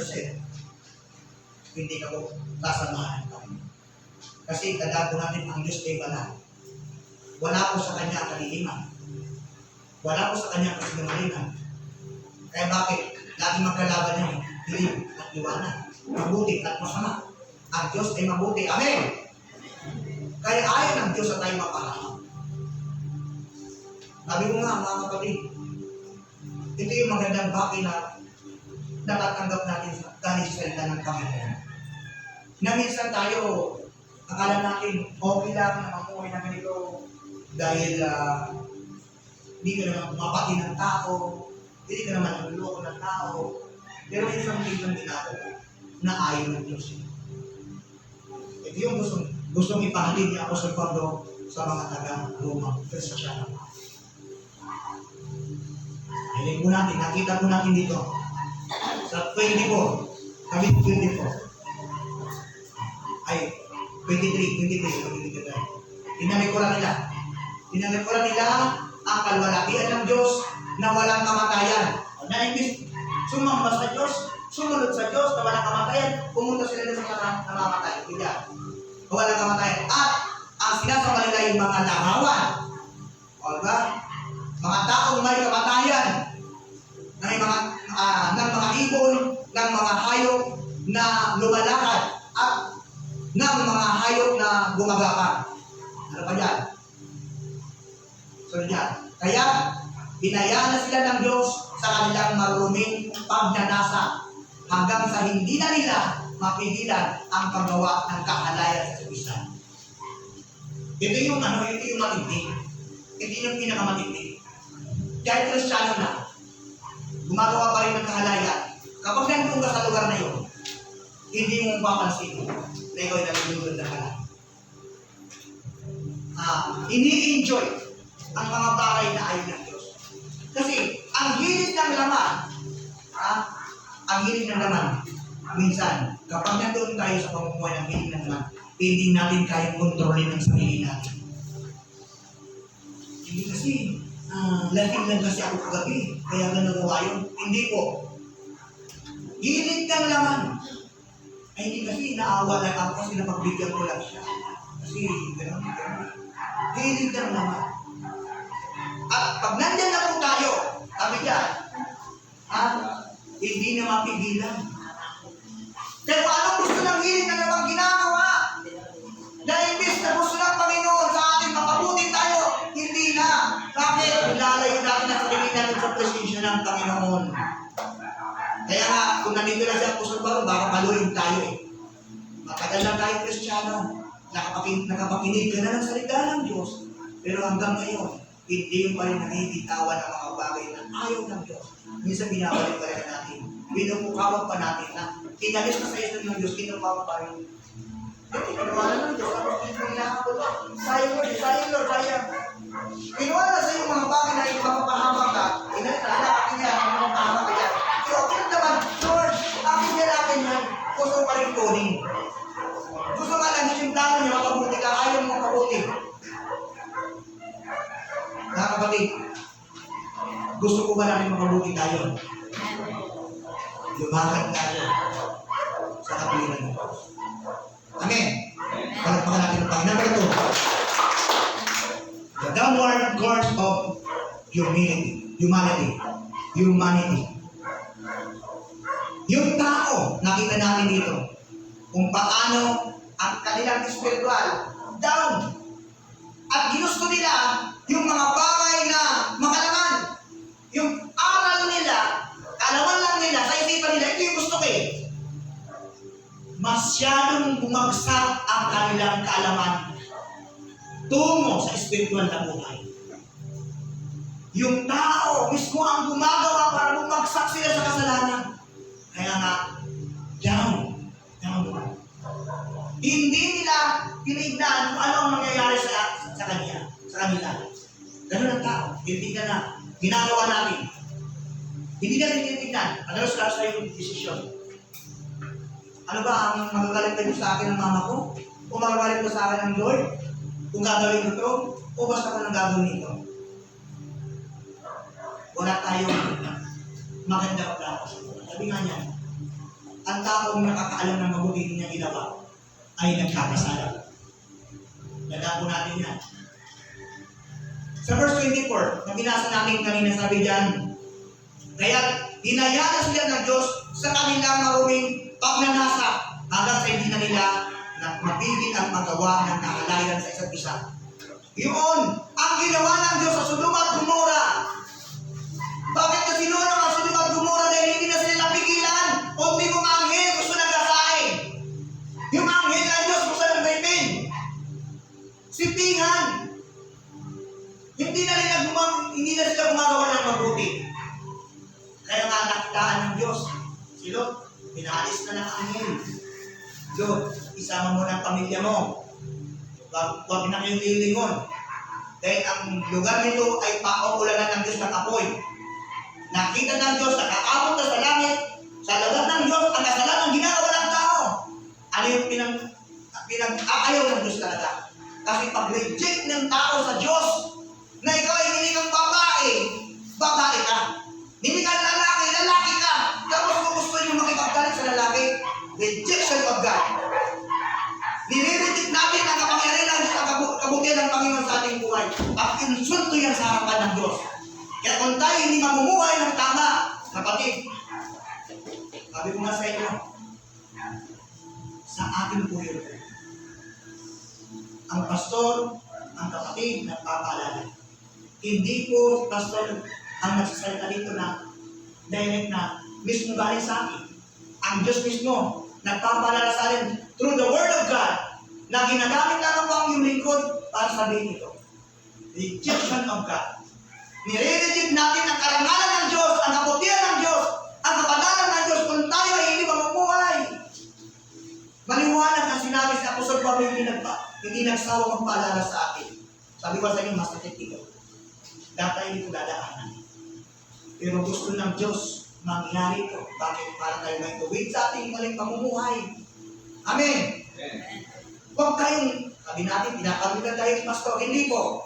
hindi ka po sasamahan ka. Kasi tandaan po natin ang Diyos ay banal. Wala po sa Kanya kaliliman. Wala po sa Kanya kasinungalingan. Kaya bakit? Lagi magkalaban niya dilim at liwanag. Mabuti at masama. Ang Diyos ay mabuti. Amen! Kaya ayaw ng Diyos na tayo mapahamak. Sabi ko nga mga kapatid, ito yung magandang bagay na natatanggap natin galing sa salita ng Panginoon. Na minsan tayo, akala natin, okay lang na mamuhay na ganito dahil hindi ka naman pumapati ng tao, hindi ka naman naluloko ng tao, pero may isang tignan ginagawa na ayaw ng Diyos. Ito yung gustong ipahalin ni Apostol Pablo sa mga taga-Roma, Kristiyanos. Hiling po natin, nakita po natin dito sa 24, kabit 24. Ay, 23. Tinalikuran nila ang kalwalatian ng Diyos na walang kamatayan. Na imbis sumamba sa Diyos, sumunod sa Diyos na walang kamatayan, pumunta sila sa mga namamatay. Hindi. Walang kamatayan. At ang sinasama nila yung mga langawan. O diba? Mga taong may kamatayan ng mga ibon, ng mga hayop na lumalakad at ng mga hayop na gumagapang. Ano pa yan? So yan. Kaya, hinayaan na sila ng Diyos sa kanilang maruruming pagnanasa hanggang sa hindi na nila mapigilan ang paggawa ng kahalayan sa kapisan. Ito yung matindi. Ito yung pinakamatindi. Kahit Kristiyano na, gumagawa pa rin ng kahalayan. Kapag nandun ka sa lugar na yun, hindi mo mapapansin na ikaw ay nalulunod na pala. Ini-enjoy ang mga bagay na ayaw ng Diyos. Kasi, ang hilig ng laman, minsan, kapag nandun tayo sa pamumuhay ng hilig ng laman, hindi natin kayang kontrolin ang sarili natin. Hindi kasi, lasing lang kasi ako kagabi, kaya nga nagawa yun. Hindi po. Gilid kang laman. Ay, hindi kasi naawa lang ako kasi napagbigyan ko lang siya. Kasi gano'n. Gilid kang laman. At pag nandyan na po tayo, sabi niya, hindi na mapigilan. Pero anong gusto ng hiling na naman ginagawa? Na imbis na gusto ng Panginoon sa ating makabuti tayo, hindi na. Bakit? Ilalayo natin ang sarili natin sa presensya ng Panginoon. Kaya nga, kung nandito lang siya Apostol Pablo, baka paluin tayo eh. Matagal na tayo Kristiyano, nakapakinig ka na ng salita ng Diyos, pero hanggang ngayon, hindi pa rin nakikitawan ng mga bagay na ayaw ng Diyos. Minsan binabalik pa rin natin. Binupukawag pa natin na inalis na sa iyo ng Diyos, kinupawag pa rin. Kinuha na ng Diyos, sayang Lord, sayang. Kinuha na sa iyo mga bagay na ipapapahama ka, akin yan, ipapapahama ka yan. Pero okay naman, Lord, akin yan, gusto pa rin kunin. Gusto nga lang, yung plano niya, makabuti ka, ayaw mo makabuti. Mga kapatid, gusto ko ba namin makabuti tayo? Lumakad tayo sa kapiliran ng Diyos. Amen. Palagpakan natin ang Panginoon. Number 2. The downward course of humanity. Yung tao, nakita natin dito, kung paano ang kanilang spiritual down. At ginusto nila yung mga bagay na makalaman. Yung aral nila, kalaman lang nila, sa isipan nila, ito yung gusto ko eh. Masyadong bumagsak ang kanilang kaalaman tungo sa spiritual na buhay. Yung tao mismo ang gumagawa para bumagsak sila sa kasalanan. Kaya nga, down. Hindi nila tinignan kung ano ang mangyayari sa kanila. Ganun ang tao. Tinignan na. Ginagawa natin. Hindi natin titignan. Madalas lang sa yung desisyon. Ano ba ang magagalit kayo sa akin ng mama ko? O magagalit ko sa akin ng Lord? Kung gagawin ko ito? O basta ko nang gagawin ito? Wala tayong maganda ka plano sa buhay. Sabi nga niya, ang taong nakakaalam ng mabuti niya ginawa ay nagkakasala. Tandaan po natin yan. Sa verse 24, na binasa namin kanina, sabi diyan, kaya hinayaan sila ng Diyos sa kanilang maruming pagnanasa hanggang sa hindi na nila na mapigil ang magawa ng kahalayan sa isa't isa. Yun ang ginawa ng Diyos sa Sodoma at Gomora. Bakit na sinunod ang Sodoma at Gomora? Dahil hindi na sila napigilan. Kundi mong anghel gusto nagkasain. Yung anghel ng Diyos gusto nagbaypin. Sipingan. Hindi na sila gumagawa ng mabuti. Kaya nga nakitaan ng Diyos. Si Lot, pinaalis na ng anghel. Lot, isama mo ng pamilya mo. Huwag na kayong lilingon. Dahil ang lugar nito ay pauulanan ng Diyos ng apoy. Nakita ng Diyos, nakaabot na sa langit. Sa lugar ng Diyos, ang kasalanan ginagawa ng tao. Ano yung pinag-aayaw ng Diyos talaga? Kasi pag-reject ng tao sa Diyos, na ikaw ay hindi kang babae ka. Hindi ka lalaki ka. Tapos kung gusto nyo makipagdalit sa lalaki, rejection of God. Nire-reject natin ang kapangyarihan ng kabutihan ng Panginoon sa ating buhay. At insulto yan sa harapan ng Diyos. Kaya kung tayo hindi mamumuhay ng tama, kapatid, sabi ko nga sa inyo, sa ating po yun. Ang pastor, ang kapatid, nagpapaalala. Hindi po, pastor, ang nagsasalita dito na direct na mismo galing sa akin. Ang Diyos mismo, nagpapaalala sa akin through the Word of God na ginagamit lang po ang iyong lingkod para sabihin ito. Rejection of God. Nire-reject natin ang karangalan ng Diyos, ang kabutihan ng Diyos, ang kapanalan ng Diyos kung tayo ay hindi mamumuhay. Maliwanag ang sinabi sa Apostol Pablo, hindi nagsawa magpaalala sa akin. Sabi ko sa inyo, masakit ito. Data hindi ko dadaanan. Pero gusto ng Diyos mangyari ito. Bakit? Para tayo may tuwid sa ating maling pamumuhay. Amen. Huwag tayong, sabi natin, pinapagalitan tayo ng pastor. Hindi po.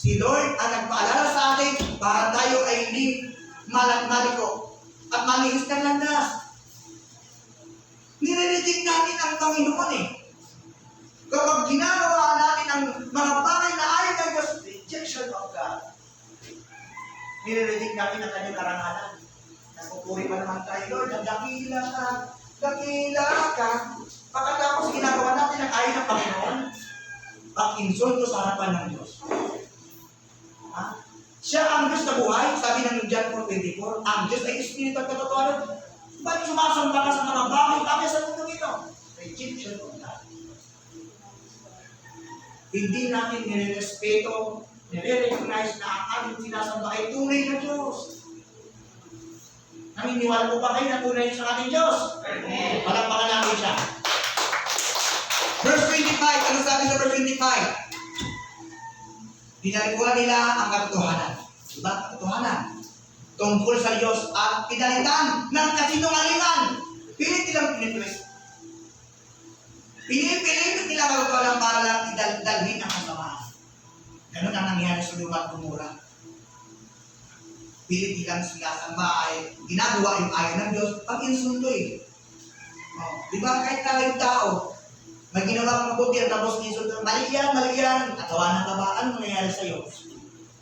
Si Lord ang nagpaalala sa atin para tayo ay hindi maliko at malihis ng landas. Nire-reject natin ang Panginoon eh. Kapag ginagawa natin ang mga bagay na ayaw ng Diyos, rejection of God. Nire-reject natin ang kanyang karangalan. Nagpupuri pa naman tayo, Lord, dakila ka, dakila ka. Pagkatapos ginagawa natin ang ayaw ng Panginoon, pag-insulto sa harapan ng Diyos. Ha? Siya ang Diyos na buhay, sabi ng John 4:24, ang Diyos ay Espiritu at katotohanan. Ba't sumasamba ka sa mga bagay sa mundo ito? Rejection of God. Hindi natin nire-respeto, nire-recognize na ang ating sinasamba ay tunay na Diyos. Naniniwala po ba kayo na tunay sa ating Diyos? Amen. Palakpakan natin siya. Verse 25, ano sabi sa verse 25? Pinalikuhan nila ang katotohanan. Diba? Katotohanan. Tungkol sa Diyos at pinalitan ng kasinungalingan. Pilit nilang pinitwist. Pinipilit nila katotohanan para lang idaldalhin ang kasamaan. Ganun ang nangyari sa lumang kumura. Pilit nilang sinasamba ay ginagawa yung ayaw ng Diyos pag-insulto eh. Diba kahit tayong tao, may ginawa kang mabuti at tapos insulto, mali yan, katawanan ka ba? Anong nangyayari sa'yo?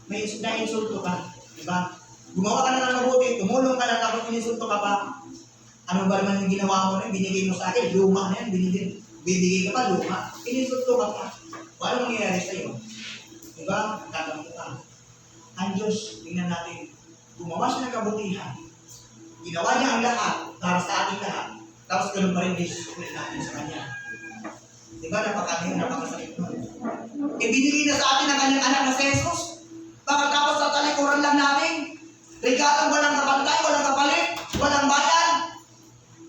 May na-insulto ka, diba? Gumawa ka na ng mabuti, tumulong ka na tapos insulto ka pa. Ano ba naman yung ginawa mo na binigay mo sa akin? Luma na yan, bibigay ka pa, luma. Ininsulto ka pa. O anong nangyayari sa'yo? Diba? Tatanong ka. Ang Diyos, tingnan natin, gumawa siya ng kabutihan. Ginawa niya ang lahat para sa ating lahat. Tapos ganun pa rin disusulit natin sa Kanya. Diba, napakasakit nun. Ibinigay na sa atin ang kanyang anak na si Jesus. Pagkatapos sa talikuran lang natin, regalang walang kapantay, walang kapalit, walang bayan.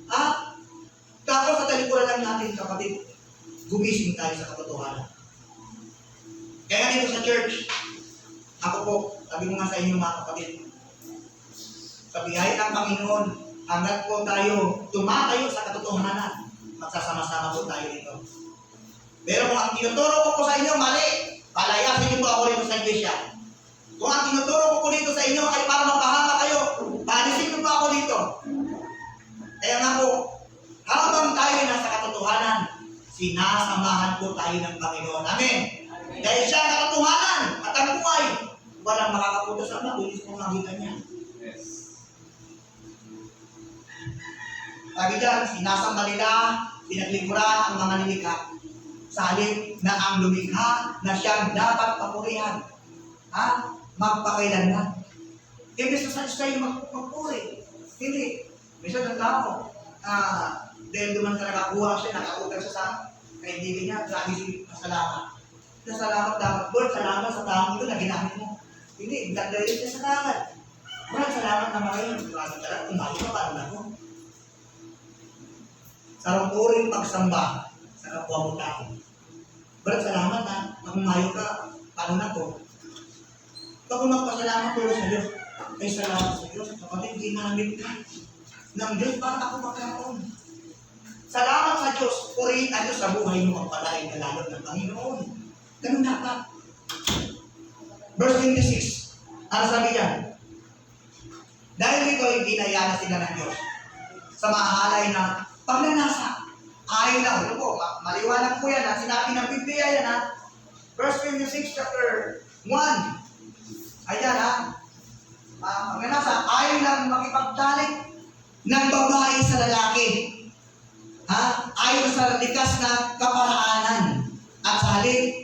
Ha? Tapos sa talikuran lang natin, kapatid, gumising tayo sa katotohanan. Kaya dito sa church, ako po, sabi ko nga sa inyo mga kapatid, sa biyaya ng Panginoon, hanggat po tayo tumatayo sa katotohanan, magsasama-sama po tayo dito. Pero kung ang tinuturo ko po sa inyo, mali. Palayasin niyo po ako rito sa iglesia. Kung ang tinuturo ko po dito sa inyo ay para mapahama kayo, paalisin niyo po ako dito. Kaya nga po, habang tayo nasa katotohanan, sinasamahan po tayo ng Panginoon. Amen. Dahil siya ang katotohanan at ang buhay, walang makakapunta sa mga, kundi sa makita niya. Sabi dyan, sinasamba nila, pinaglikuran ang mga nilikha. Sa halip na ang lumikha na siyang dapat papurihan. Ha? Magpakailanman. Hindi sa sa'yo magpapuri. Hindi. Minsan ang tao, dahil duman ka nakakuha siya, nakautang siya sa kaibigan niya, sabi siya, masalamat. Nasalamat dapat, Lord, salamat sa taong ito na ginamit mo. Hindi, dagdarin siya sa kalat. Lord, salamat na ngayon. Maraming kalat, umayo ka, paano na ko? Sarang puring pagsamba sa kapwa mo tao. Lord, salamat na, umayo ka, paano na ko? Pag magpasalamat tuloy sa Diyos, ay salamat sa Diyos, kapatid, ginamit ka ng Diyos para ako magkaroon. Salamat sa Diyos, purihin ang Diyos sa buhay mo ang palain na lalo ng Panginoon. Ganun dapat. Verse 26, ano sabi yan? Dahil dito ay ginayana sila ng Diyos sa mahalay na pagnanasa. Ayaw lang, ano po, maliwanag po yan, sinabi ng Biblia yan ha. Verse 26, chapter 1. Ayan ha. Pagnanasa, ayaw lang makipagtalik ng babae sa lalaki. Ha? Ayaw sa likas na kaparaanan. At sa halip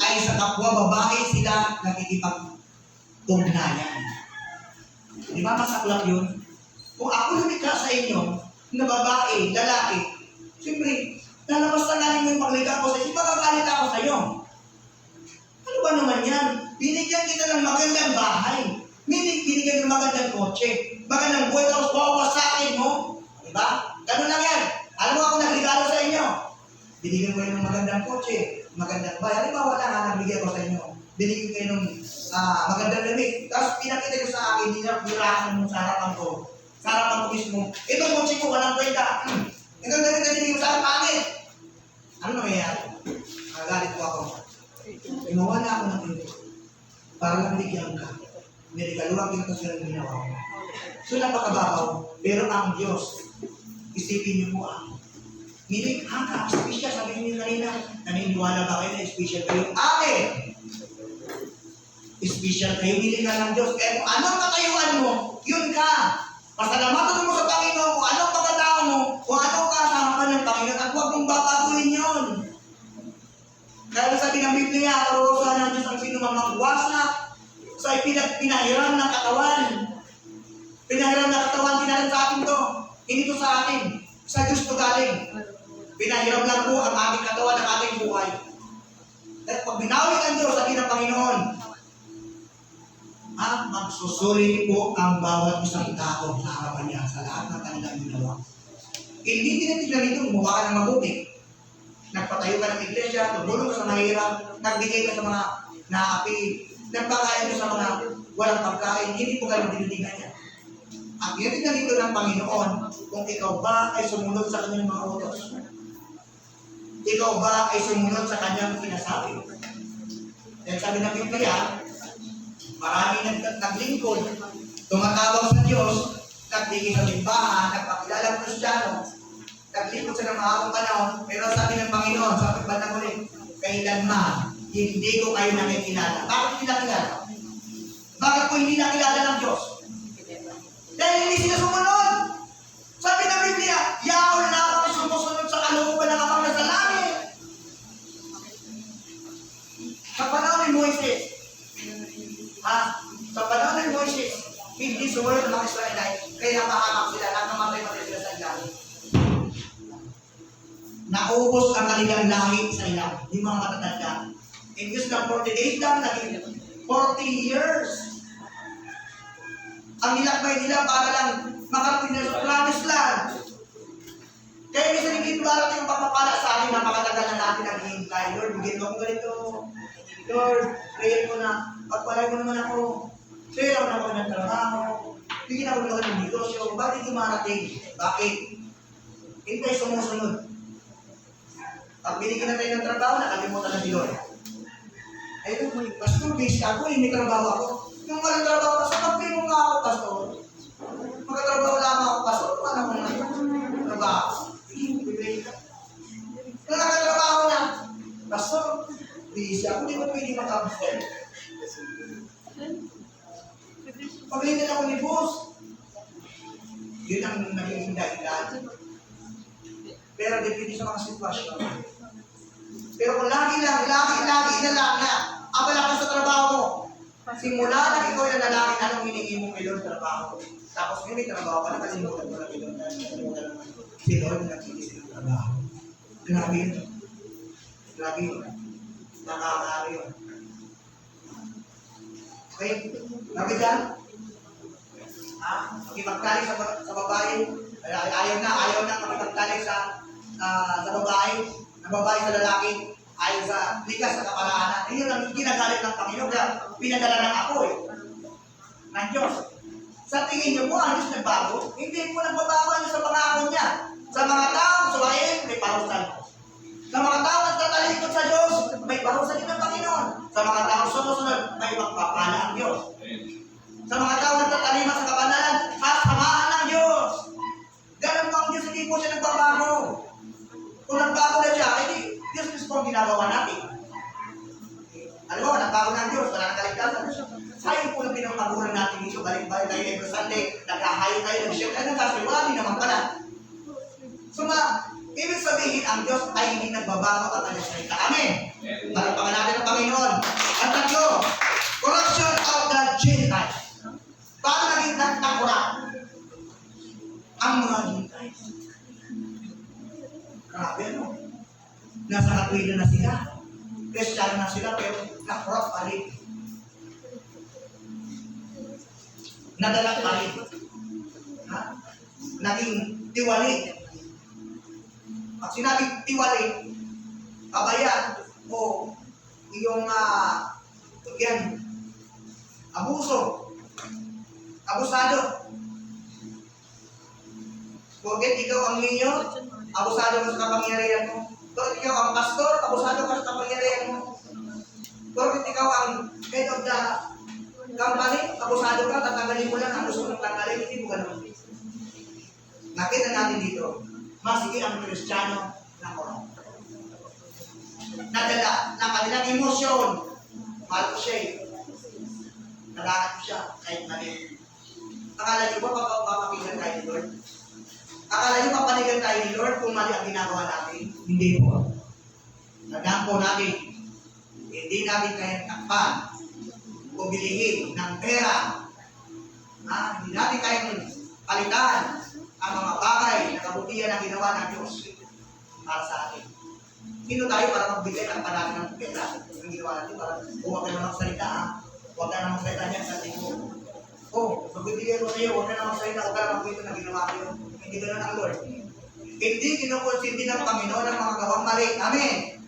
ay sa kapwa babae sila nakikipag-ugnayan. Di ba masaklap yun? Kung ako lumikha sa inyo na babae, lalaki, siyempre, lalabas na galing mo yung paglikha ko sa iyo, magagalit ako sa iyo. Ano ba naman yan? Binigyan kita ng magandang bahay. Binigyan ng magandang kotse. Magandang buhay, tapos wawasakin mo. Di ba? Ganun lang yan. Alam mo ako nagregalo sa inyo. Binigyan ko ng magandang kotse, magandang bahay. Halimbawa lang ang nagbigay ko sa inyo. Binigyan kayo ng magandang lamig. Tapos pinakita ko sa akin, dinirakan mo sa harapan ko. Sa harapan ko mismo. Itong kotse ko, walang kwenta. Ito damit na binigyan ko sa akin, pangit. Ano nangyayari? Nagalit ko ako. Imawa na ako ng ito. para lang bigyan ka. Nirigaluhan kita sa ng ginawa mo. So napakababaw, pero ang Diyos, isipin niyo po nilikha ka, special, sabi niyo kanina, naniniwala ba kayo na special kayo? Amen! Special kayo, nilikha ng Diyos. Kaya kung anong katayuan mo, yun ka. Pasalamatan mo sa Panginoon kung anong pagkatao mo, kung anong kasama ng Panginoon, at huwag mong babaguhin yun. Kaya sabi ng Biblia, karurusahan ng Diyos ang sino mang magwasak sa pinahiram ng katawan. Pinahiram ng katawan, dinalan sa atin to. Hindi to sa atin. Sa Diyos to galing. Pinahiram lang po ang ating katawan, ang ating buhay. At pag binawi ng Diyos, sabi ng Panginoon, magsusuri po ang bawat isang tao sa harapan niya sa lahat ng kanilang ginawa. Hindi tinitignan nito, gumawa ka ng mabuti. Nagpatayo ka ng iglesia, tumulong ka sa mahirap, nagbigay ka sa mga naapi, nagpakain ka sa mga walang pagkain, hindi po kayo diniligan niya. At tinitignan nito ng Panginoon kung ikaw ba ay sumunod sa kanyang mga utos. Ikaw ba ay sumunod sa kanyang sinasabi. Dahil sabi ng Biblia, maraming naglingkod, tumatawag sa Diyos, nagbigay sa simbahan, nagpakilala ng Kristiyano, naglingkod sa mahabang panahon, pero sabi ng Panginoon, sa pagbanda ko rin, kailanman, hindi ko kayo nakikilala. Bakit hindi nakilala? Bakit po hindi nakilala ng Diyos? Dahil hindi sila sumunod. Sabi ng Biblia, yaon lamang sumusunod sa kalooban ng Amang nasa langit. Sa panahon ni Moises, sa panahon ni Moises, hindi sumunod ng mga Israelite, kaya mahamak sila, nakamatay-matay sila sa ilalim. Naubos ang kanilang lahi sa ilalim, yung mga matatanda. Imbis na 40 days lang, naging 40 years. Ang nilakbay nila para lang makarating na sa promised land. Kaya minsan hindi darating yung pagpapala sa atin na makatagal na natin naghihintay. Lord, bigyan mo akong ganito. Lord, prayer ko na, pagpalay mo naman ako. Prayer ako na ako ng trabaho. Bigyan ako naman ng negosyo. Bakit dumarating? Bakit? Hindi tayo sumusunod. Pag binigyan na tayo ng trabaho, nakalimutan na si Lord. Ayun, pastor, busy ako, hindi trabaho ako. Yung walang trabaho ka, sa pagpili mo nga ako, pastor. Magkatrabaho lamang ako, pastor. Ano mo na yun? Trabaho. Bibili ka. Kung nakatrabaho na, pastor, busy ako, hindi ko pwede makapastor. Paglitin ako ni boss. Yun ang naging dahilan. Pero depende sa mga sitwasyon. Pero kung lagi na lang na abala ka sa trabaho mo, simula na ikaw yung lalaki, anong hiningi mo kay Lord trabaho? Tapos may trabaho ka, nakalimutan mo na kay Lord, nakalimutan naman si Lord na nagsigising ng trabaho. Grabe yun. Grabe yun. Nakakari yun. Okay? Grabe dyan? Makipagtalik sa babae, ayaw na makipagtalik sa babae, ng babae sa lalaki, ayon sa likas sa kaparaanan. Hindi lang ginagalit ng Panginoon, kaya pinadala ng apoy ng Diyos. Sa tingin niyo po, ang Diyos nagbago? Hindi po nagbabago niyo sa pangako niya. Sa mga taong suwain, may parusan. Sa mga taong nagtatalikod sa Diyos, may parusan din ng Panginoon. Sa mga taong sumusunod, may pagpapala ang Diyos. Sa mga taong nagtatalima sa kabanalan, sasamahan ng Diyos. Ganun po ang Diyos, hindi po siya nagbabago. Kung nagbago na siya, hindi Diyos mismo ang ginagawa natin. Alam mo, nagbago ng Diyos, wala nang kaligtasan. Sayang po ng pinagpaguran natin dito, balik-balik tayo every Sunday, nagkahayo tayo, nag-share tayo ng gospel, wala din naman pala. So ibig sabihin, ang Diyos ay hindi nagbabago at kanyang salita. Amen. Talapakan natin ang Panginoon. At tatlo, corruption of the Gentiles. Paano naging nagtakuran ang mga Gentiles? Grabe, no? Nasa katwila na sila. Kristiyano na sila, pero nakorap pa rin. Nadala pa rin. Naging tiwali. Pag sinabing tiwali, kabayan, o yung abuso, abusado. Bakit ikaw ang ninyo, abusado ka sa kapangyarihan mo. Bakit ikaw ang pastor, abusado ka sa kapangyarihan mo. Bakit ikaw ang head of the company, abusado ka, tatanggalin mo lang ang gusto mong tanggalin, hindi mo ganun. Nakita natin dito, maski ang Kristiyano na korang. Nadala ng kanilang emosyon, mahal ko siya eh. Nalakat ko siya, kahit mali. Akala niyo ba papakilan tayo ni Lord? Akala niyo papanigan tayo ni Lord kung mali ang ginagawa natin? Hindi po. Tandaan po natin, hindi natin kayang takpan o bilihin ng pera. Hindi natin kayang palitan ang mga bagay na kabutihan na ginawa ng Diyos para sa atin. Sino tayo para magbigay ang panahon ng pera? Ang ginawa natin para huwag ka na magsalita. Huwag ka na magsalita niyan sa ating mo. Magbibigay ko sa iyo, huwag ka na magsalita, huwag ka na magkwento na ginawa ko yun. Hindi ganun ang Lord. Hindi kinukonsindi ng Panginoon ang mga gawang mali. Amen.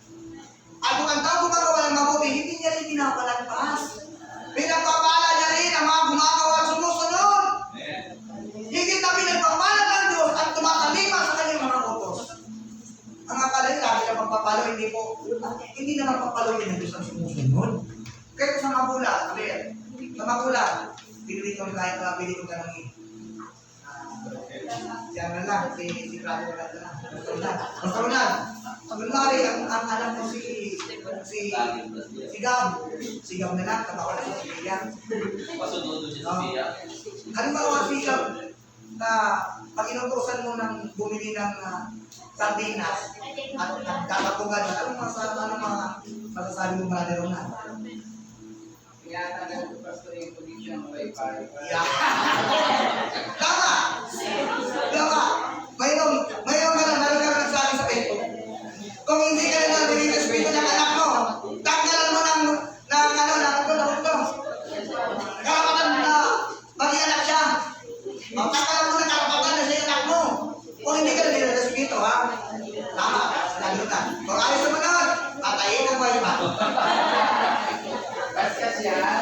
At kung ang tao gumagawa ng mabuti, hindi niya rin pinapalagpas. Pinagpapala niya rin ang mga gumagawa at sumusunod. Higit na pinagpapala ng Diyos at tumatalima sa kanyang mga utos. Ang akala nila, lagi na magpapalo, hindi na magpapalo yun ng Diyos ang sumusunod. Kaya sa magulang, sa magulang, pinili ko kahit pinili ko ka ng siya na lang, si Brado na lang. Basta mo na. Kunwari, ang anak mo si Gab. Si Gab na lang, tabaw na si Sophia. Pasunod si Sophia. Ano ba si Gab na pag inutusan mo ng bumili ng sardinas at kakapugan, ano masasabi mo ba na na? Kaya talagang pastor yung condition ng wifi. Tama! Tama! Mayroon ka na nagsabi sa Facebook. Kung hindi ka na nag-respeto ng anak mo, tanggalan mo ng karapatan na maging anak siya. Tanggalan mo ng karapatan na siya anak mo. Kung hindi ka na nag-respeto, ha? Tama, salutan. Kung ayos sa manod, patayin ang wifi.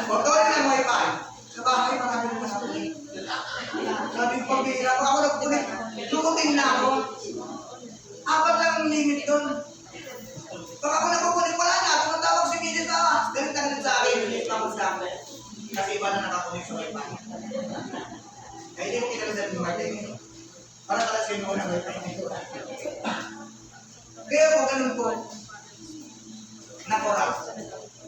Pagkawin ng wifi. Sa bahay, marami ng nasabi. Sabi ko, pabira ko, ako nagpulit. Lukutin na ako. 4 lang ang limit doon. Pag ako nagpupulit, wala na. Tumatawag si Midi sa ganit na sa akin. Tapos lang. Kasi iba na nakapulit sa wifi. Kaya hindi mo kinalisan yung wifi. Para talasin mo na wifi na ito. Kaya po, ganun po. Nakorap.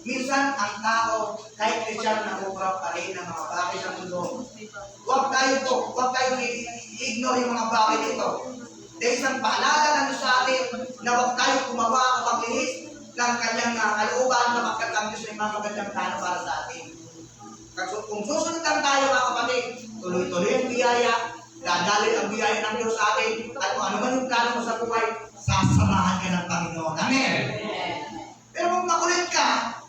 Minsan, ang tao, kahit Kristiyano, nakukurap pa rin ng mga bagay sa mundo. Huwag tayo i-ignore yung mga bagay dito. Dahil isang paalala na sa atin na huwag tayo kumawa o maglihis ng kanyang kalooban na magkatang Diyos ay mga magandang plano para sa atin. Kung susunod lang tayo mga kapatid, tuloy-tuloy ang biyaya, dadali ang biyaya ng Diyos sa atin, at kung ano man yung plano mo sa buhay, sasamahan ka ng Panginoon. Amen? Pero kung makulit ka,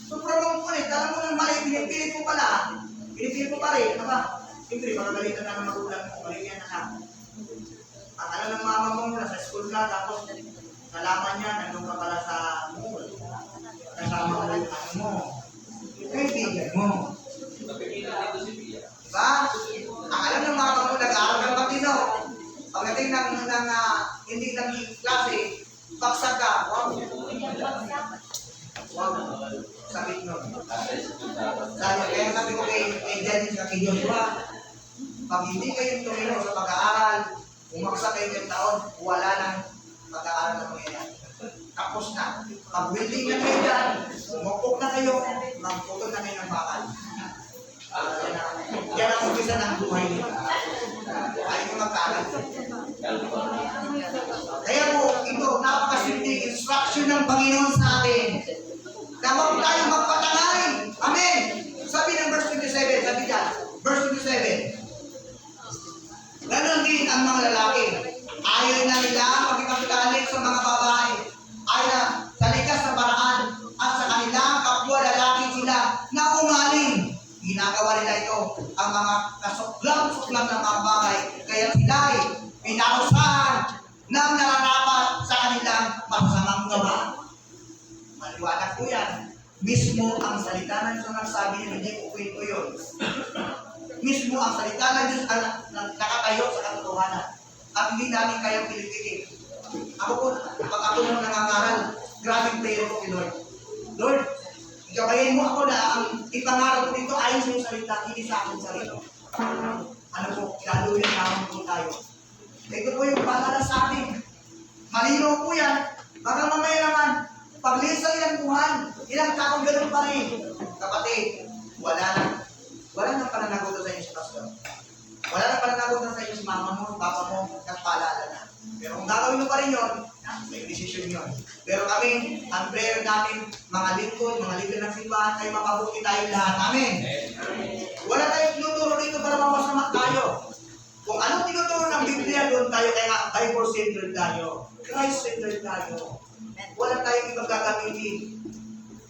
sobrang kulit, alam mo nang mali, pinipilit mo pala. Pinipilit mo pa rin, siyempre, magagalitan na ng magulang mo, mali yan na. Ang alam ng mama mo, nasa school ka, tapos nalaman niya, nandun ka pala sa mall. Kasama mo yung ano mo. Kaibigan mo. Diba? Ang alam ng mama mo, nag-aaral ng matino. Pagdating ng hindi ng klase, baksak ka. Wow. Sakit nun. Kaya sabi ko kay Janice at kay Joshua, pag hindi kayo tumino sa pag-aaral, umaksa kayo ng taon, wala nang pag-aaral na mangyayari. Tapos na. Pag building na kayo dyan, umukok na kayo, magputol na kayo ng bakal. Yan ang umpisa ng buhay nila. Ayaw mo magkaral. Kaya po, ito, napakasimpleng instruction ng Panginoon sa atin. Na huwag tayo magpatangay. Amen. Sabi ng verse 27, sabi dyan, verse 27. Ganon din ang mga lalaki. Ayaw na nila magkikapitalit sa mga babae. Ayaw na sa likas na paraan at sa kanilang kapwa lalaki sila na umaling. Ginagawa nila ito ang mga kasuklam-suklam ng mga bagay. Kaya sila ay pinarusahan ng nararapat sa kanilang masamang gawa. Maliwanag po yan. Mismo ang salita ng Diyos ang nagsabi niya, hindi ko kwento yun. Mismo ang salita ng Diyos ang nakatayo sa katotohanan. At hindi namin kayang pilipitin. Ako po, pag ako nung nangangaral, grabing prayer ko kay Lord. Lord, Ikabayin mo ako na ang ipangarap ko dito ayon sa iyong salita, hindi sa akin sarili. Ano po, gagawin naman po tayo. Ito po yung paalala sa atin. Malino po yan. Baka mamaya naman, paglinis ng ilang buwan, ilang taong ganun pa rin. Kapatid, wala na. Wala nang pananagot sa inyo si pastor. Wala nang pananagot sa inyo si mama mo, papa mo, nagpaalala na. Pero kung gagawin mo pa rin yun, may decision yun. Pero kami, ang prayer natin, mga lingkod, mga leader ng simbahan, ay mapabuti tayo lahat. Amen. Wala tayong tinuturo dito para mapasama tayo. Kung anong tinuturo ng Biblia, doon tayo, kaya nga Bible-centered tayo. Christ-centered tayo. Wala tayong ibang gagamitin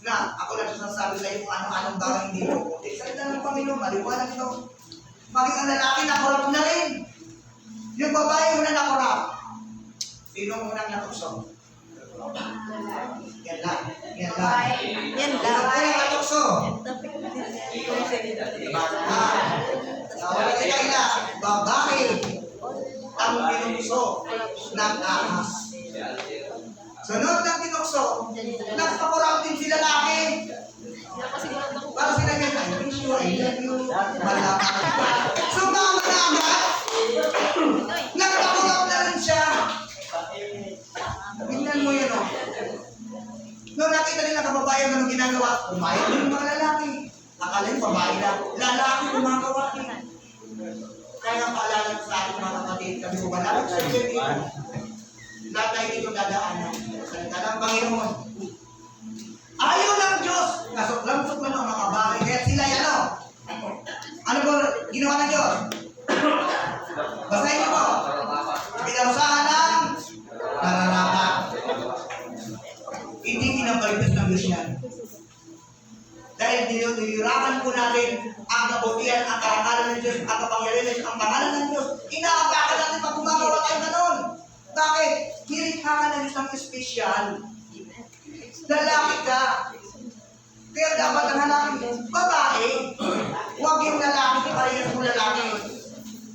na ako na sinasabi sa iyo kung ano-anong bagay hindi mo. Salita ng Panginoon, maliwanag ito. Maging ang lalaki na korap na rin. Yung babae una na korap. Sino unang natukso? Yan lang. Yan lang. Yan Sino unang natukso? Wala kayo na. Babae ang pinukso ng ahas. Sunod ng pinukso, nagpakorap din si lalaki. Para sila yan, I wish you, I love you, malaman. So, mamalaman, nagpakorap na rin siya. Tingnan mo yun, o. Noong nakita nila kababayan anong ginagawa, umayag din yung mga lalaki. Akala yung babae na, lalaki gumagawa din. Kaya nga paalala sa akin mga kapatid, kami wala rin sa dito. Lahat tayo dito dadaanan. Salita ng Panginoon. Ayaw ng Diyos. Kasok-lamsok na ng mga bagay. Kaya sila yan, o. Ano po ginawa ng Diyos? Basahin niyo po. Pinarusahan ng nararata. Hindi kinapalitas ng Diyos yan. Dahil nilirakan po natin ang kabutihan, ang karangalan ng Diyos, ang kapangyarihan ng Diyos, ang pangalan ng Diyos. Inaapakan natin pag gumagawa tayo ganon. Bakit? Nilikha ka ng isang espesyal. Lalaki ka. Kaya dapat ang lalaki, babae. Huwag yung lalaki, parehas mo lalaki.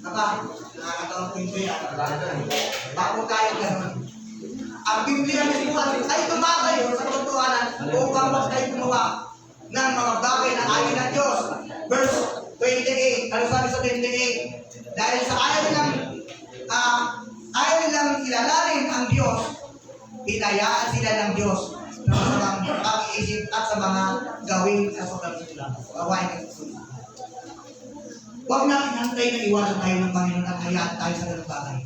Naka, nakakatawang pinto yan. Bako tayo ganon. Ang Biblia mismo ay tumatayo sa totohanan upang huwag tayo gumawa ng mga bagay na ayon ng Diyos. Verse 28, ano sabi sa 28? Dahil sa ayaw nilang kilalanin ang Diyos, hinayaan sila ng Diyos sa mga pag-iisip at sa mga gawin sa sobrang sila. Gawain ng sila. Huwag natin hantay na iwasan tayo ng Panginoon at hayaan tayo sa ganung bagay.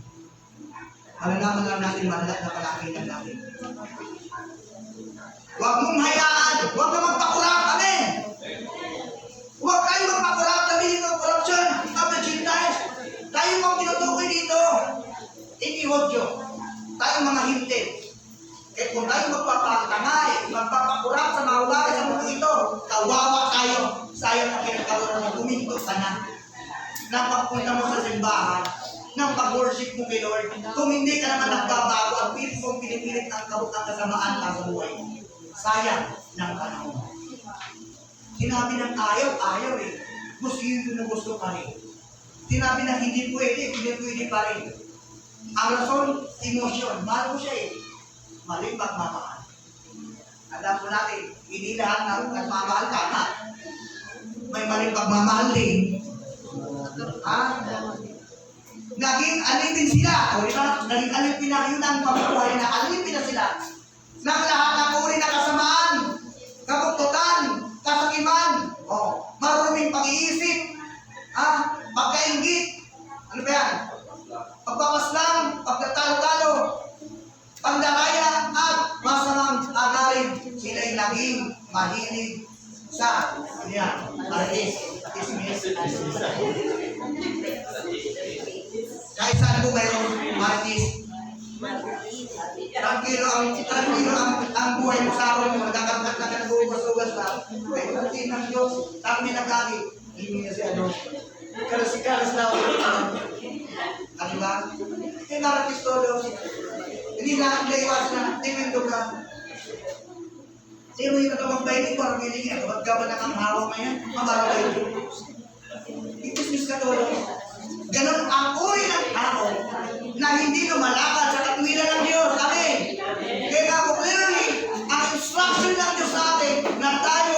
Malalaman lang natin, malalat na palakitan natin. Huwag mong hayaan, huwag ka magpakurap, amen! Huwag kayo magpakurap, sabi dito, corruption of the Gentiles. Tayo mong tinutukoy dito, ikihodyo. Tayo mga hintil. Kaya kung tayo magpapakangay, magpapakurap sa mga bagay sa mundo ito, kawawa tayo. Sayang na kinagkaroon na guminto ka na. Nang pagpunta mo sa simbahan, nang pag-worship mo kay Lord, kung hindi ka naman nagbabago, ang pilit mong pinipilit ang kasamaan ka sa buhay mo. Sayang ng panahon. Sinabi ng ayaw eh. Gusto yun na gusto pa rin. Sinabi na hindi pwede pa rin. Ang rason, emosyon. Mahal mo siya eh. Maling pagmamahal. Alam mo natin, hindi lahat na nagmamahal ka, ha? May maling pagmamahal din. Ha? Naging alipin sila. O di ba? Naging alipin na yun ang pamumuhay na alipin na sila. Nang lahat ng uri na kasamaan, kabuktutan, kasakiman, maruming pag-iisip, pagkaingit, ano ba yan? Pagpapaslang, pagtatalo-talo, pagdaraya, at masamang agarin, sila'y naging mahilig sa artist, ismis. Kahit saan po mayroong artist, tranquilo ang buhay mo sa araw mo, nagkakaroon ka ng bugas-bugas na, ay pagkain ng Diyos, kami nagkaki, hindi niya si karas na ako. Ano ba? Yung artist todo, hindi na ang naiwasan na, timendo ka. Sino yung nagkamagbay nito, ang miligyan, kapag ka ba ang hawak na yan, mamarabay nito. Ipismis ka todo. Ganon ang uri ng tao na hindi lumalakad sa katwiran ng Diyos. Amen. Kaya nga po clearly, ang instruction ng Diyos sa atin na tayo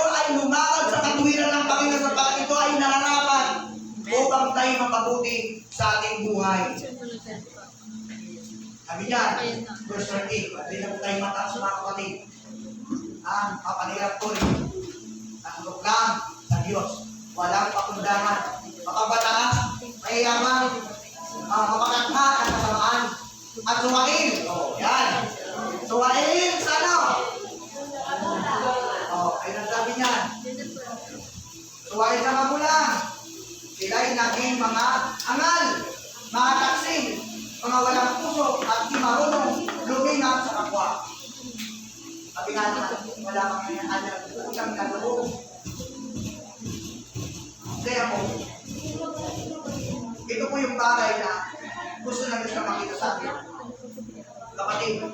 sa ating buhay. Sabi niya, verse 30, pati na po tayo mataas mga kapatid. Ang kapanirap ko rin, ang luklang sa Diyos, walang pakundangan, makabataan, mayayaman, mapakatha ng kasamaan, at suwain. Yan. Suwain sa ano? Ay nagsabi niya. Suwain sa magulang. Sila'y naging mga angal, mga taksin, mga walang puso, at di marunong lumingat sa kapwa. Sabi nga naman, wala kang kanyang utang na loob. Kaya po, ito po yung bagay na gusto na Diyos na makita sa atin. Kapatid,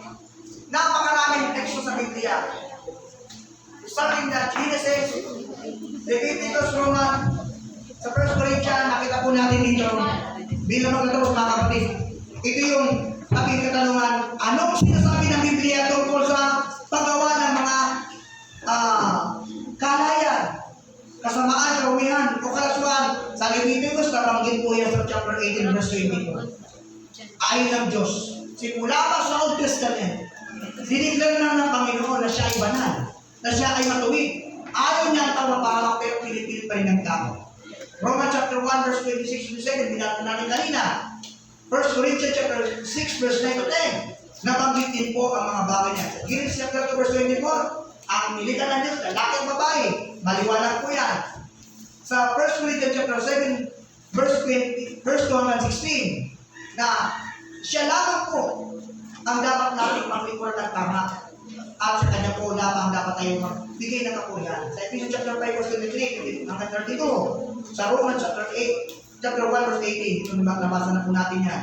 napakaraming teksto sa Biblia. Starting na Genesis, Leviticus, Roman, sa 1 Corinthians, nakita po natin dito, bilang magkatapos mga kapatid, ito yung aking katanungan, anong sinasabi ng Biblia tungkol sa paggawa ng mga kalayan, kasamaan, karumihan, o kalaswan? Sa Leviticus, nabanggit po yan sa chapter 18, verse 22. Ayon ng Diyos, simula pa sa Old Testament, diniglan lang ng Panginoon na siya ay banal, na siya ay matuwid. Ayaw niya ang tawapahamak, pero pinipilit pa rin ng tao. Romans chapter 1, verse 26-27, binasa natin kanina. 1 Corinthians chapter 6, verse 9 to 10, nabanggit din po ang mga bagay niya. Genesis chapter 2, verse 24, ang militan ng Diyos, lalaki at babae, maliwanag po yan. Sa 1 Corinthians chapter 7, verse 20, verse 216, na siya lamang po ang dapat nating makikwal ng tama. At sa kanya po lamang dapat tayo magbigay ng kapurihan. Sa Ephesians chapter 5, verse 23, hanggang 32, sa Romans chapter 8, chapter 1, verse 18, ito nabasa na po natin yan.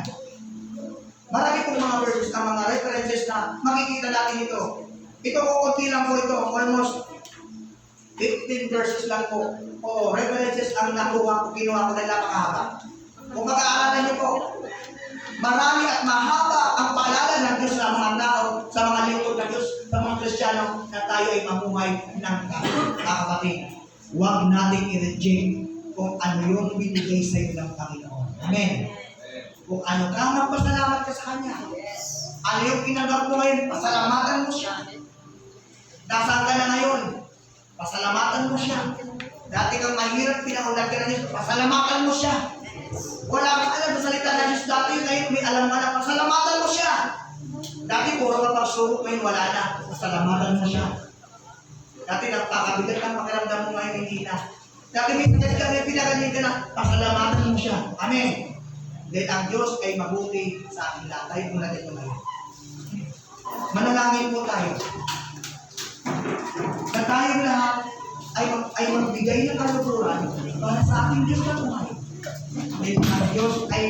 Marami pong mga verses na mga references na makikita natin ito. Ito po, konti lang po ito, almost 15 verses lang po. O references ang nakuha ko, kinuha ko na napakahaba. Kung pag-aaralan niyo po, marami at mahaba ang paalala ng Diyos sa mga tao, sa mga lingkod ng Diyos, sa mga Kristiyano, na tayo ay mamuhay ng kapatid. Huwag nating i-reject kung ano yung binigay sa iyo ng Panginoon. Amen. Kung ano ka, magpasalamat ka sa Kanya. Ano yung pinagawag mo ngayon, pasalamatan mo siya. Nasaan ka na ngayon? Pasalamatan mo siya. Dati kang mahirap, pinaulat ka na Diyos, pasalamatan mo siya. Wala kang alam sa salita ng Diyos dati, ngayon may alam ka na, pasalamatan mo siya. Dati puro ka pagsurok, ngayon wala na, pasalamatan mo siya. Dati nagpakabigat ng pakiramdam mo, ngayon hindi na. Dati may sakit ka, may pinagaling ka na, pasalamatan mo siya. Amen. Dahil ang Diyos ay mabuti sa ating lahat. Tayo po natin ngayon. Manalangin po tayo. Na tayo lahat ay magbigay ng kaluturan para sa ating Diyos na buhay. Dahil ang Diyos ay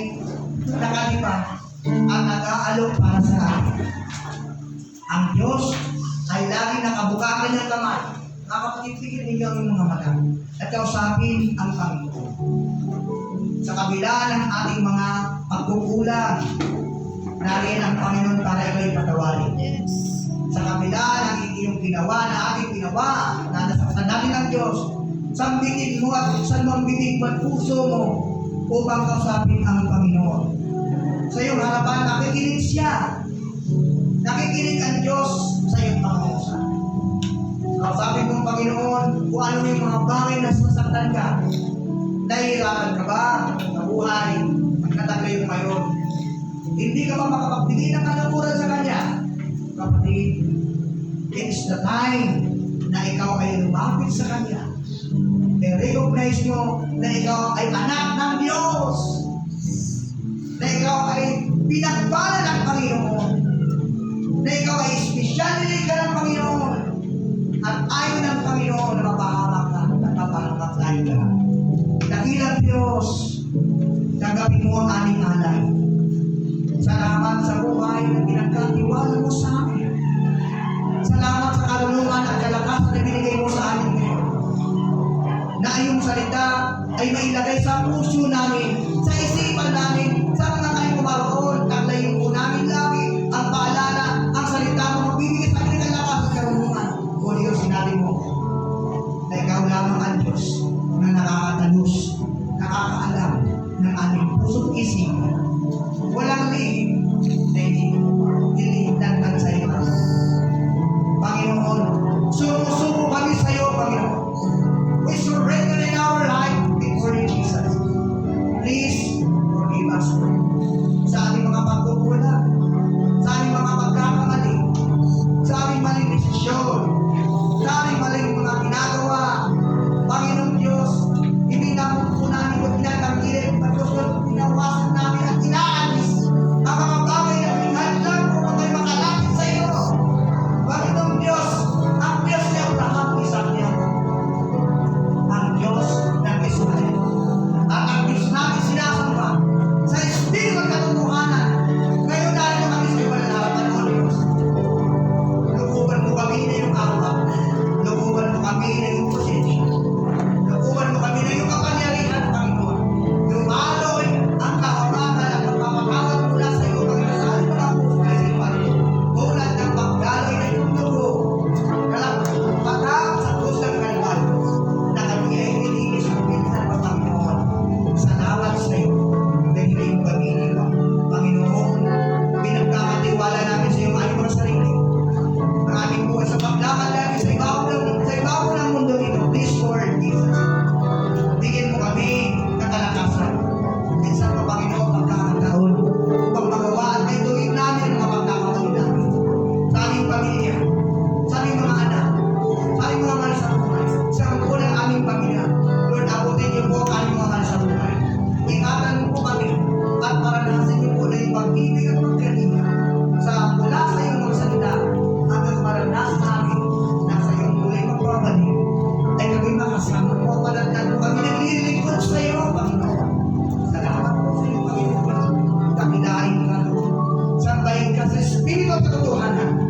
nakalipa at nag-aalok para sa atin. Ang Diyos ay lagi nakabukakan ng kamay. Kapatid, tigil ninyo ang mga mata at kausapin ang Panginoon. Sa kabila ng ating mga pagkukulang, nariyan ang Panginoon para ikaw'y patawarin. Sa kabila ng iyong ginawa na ating ginawa, na nasaktan natin ng Diyos, sambitin mo at buksan mo ang bibig mo at puso mo upang kausapin ang Panginoon. Sa iyong harapan, nakikinig siya. Nakikinig ang Diyos sa iyong pangungusap. Kausapin mo ang Panginoon kung ano yung mga bagay na sasaktan ka. Nahihirapan ka ba sa buhay? Nataglay mo ngayon. Hindi ka ba makapagbigay ng kalaburan sa Kanya? Kapatid, it's the time na ikaw ay lumapit sa Kanya. I-recognize mo na ikaw ay anak ng Diyos. Na ikaw ay pinagpala ng Panginoon. Na ikaw ay espesyal ka ng Panginoon. At ayaw ng Panginoon na mapahamak ka at mapahamak tayo lahat. Dakilang Diyos, tanggapin mo ang aming alay. Salamat sa buhay na pinagkatiwala mo sa amin. Salamat sa karunungan at kalakasan na binigay mo sa amin ngayon. Na iyong salita ay mailagay sa puso namin, sa isipan namin, sa mga kayo kumaroon, taglayin po namin lagi ang paalala, ang salita mo, magbibigay sa amin ng kalakasan at karunungan. O Diyos, sinabi mo na ikaw lamang ang Diyos na nakakatalos, nakakaalam ng aming puso't isip sa Espiritu at katotohanan,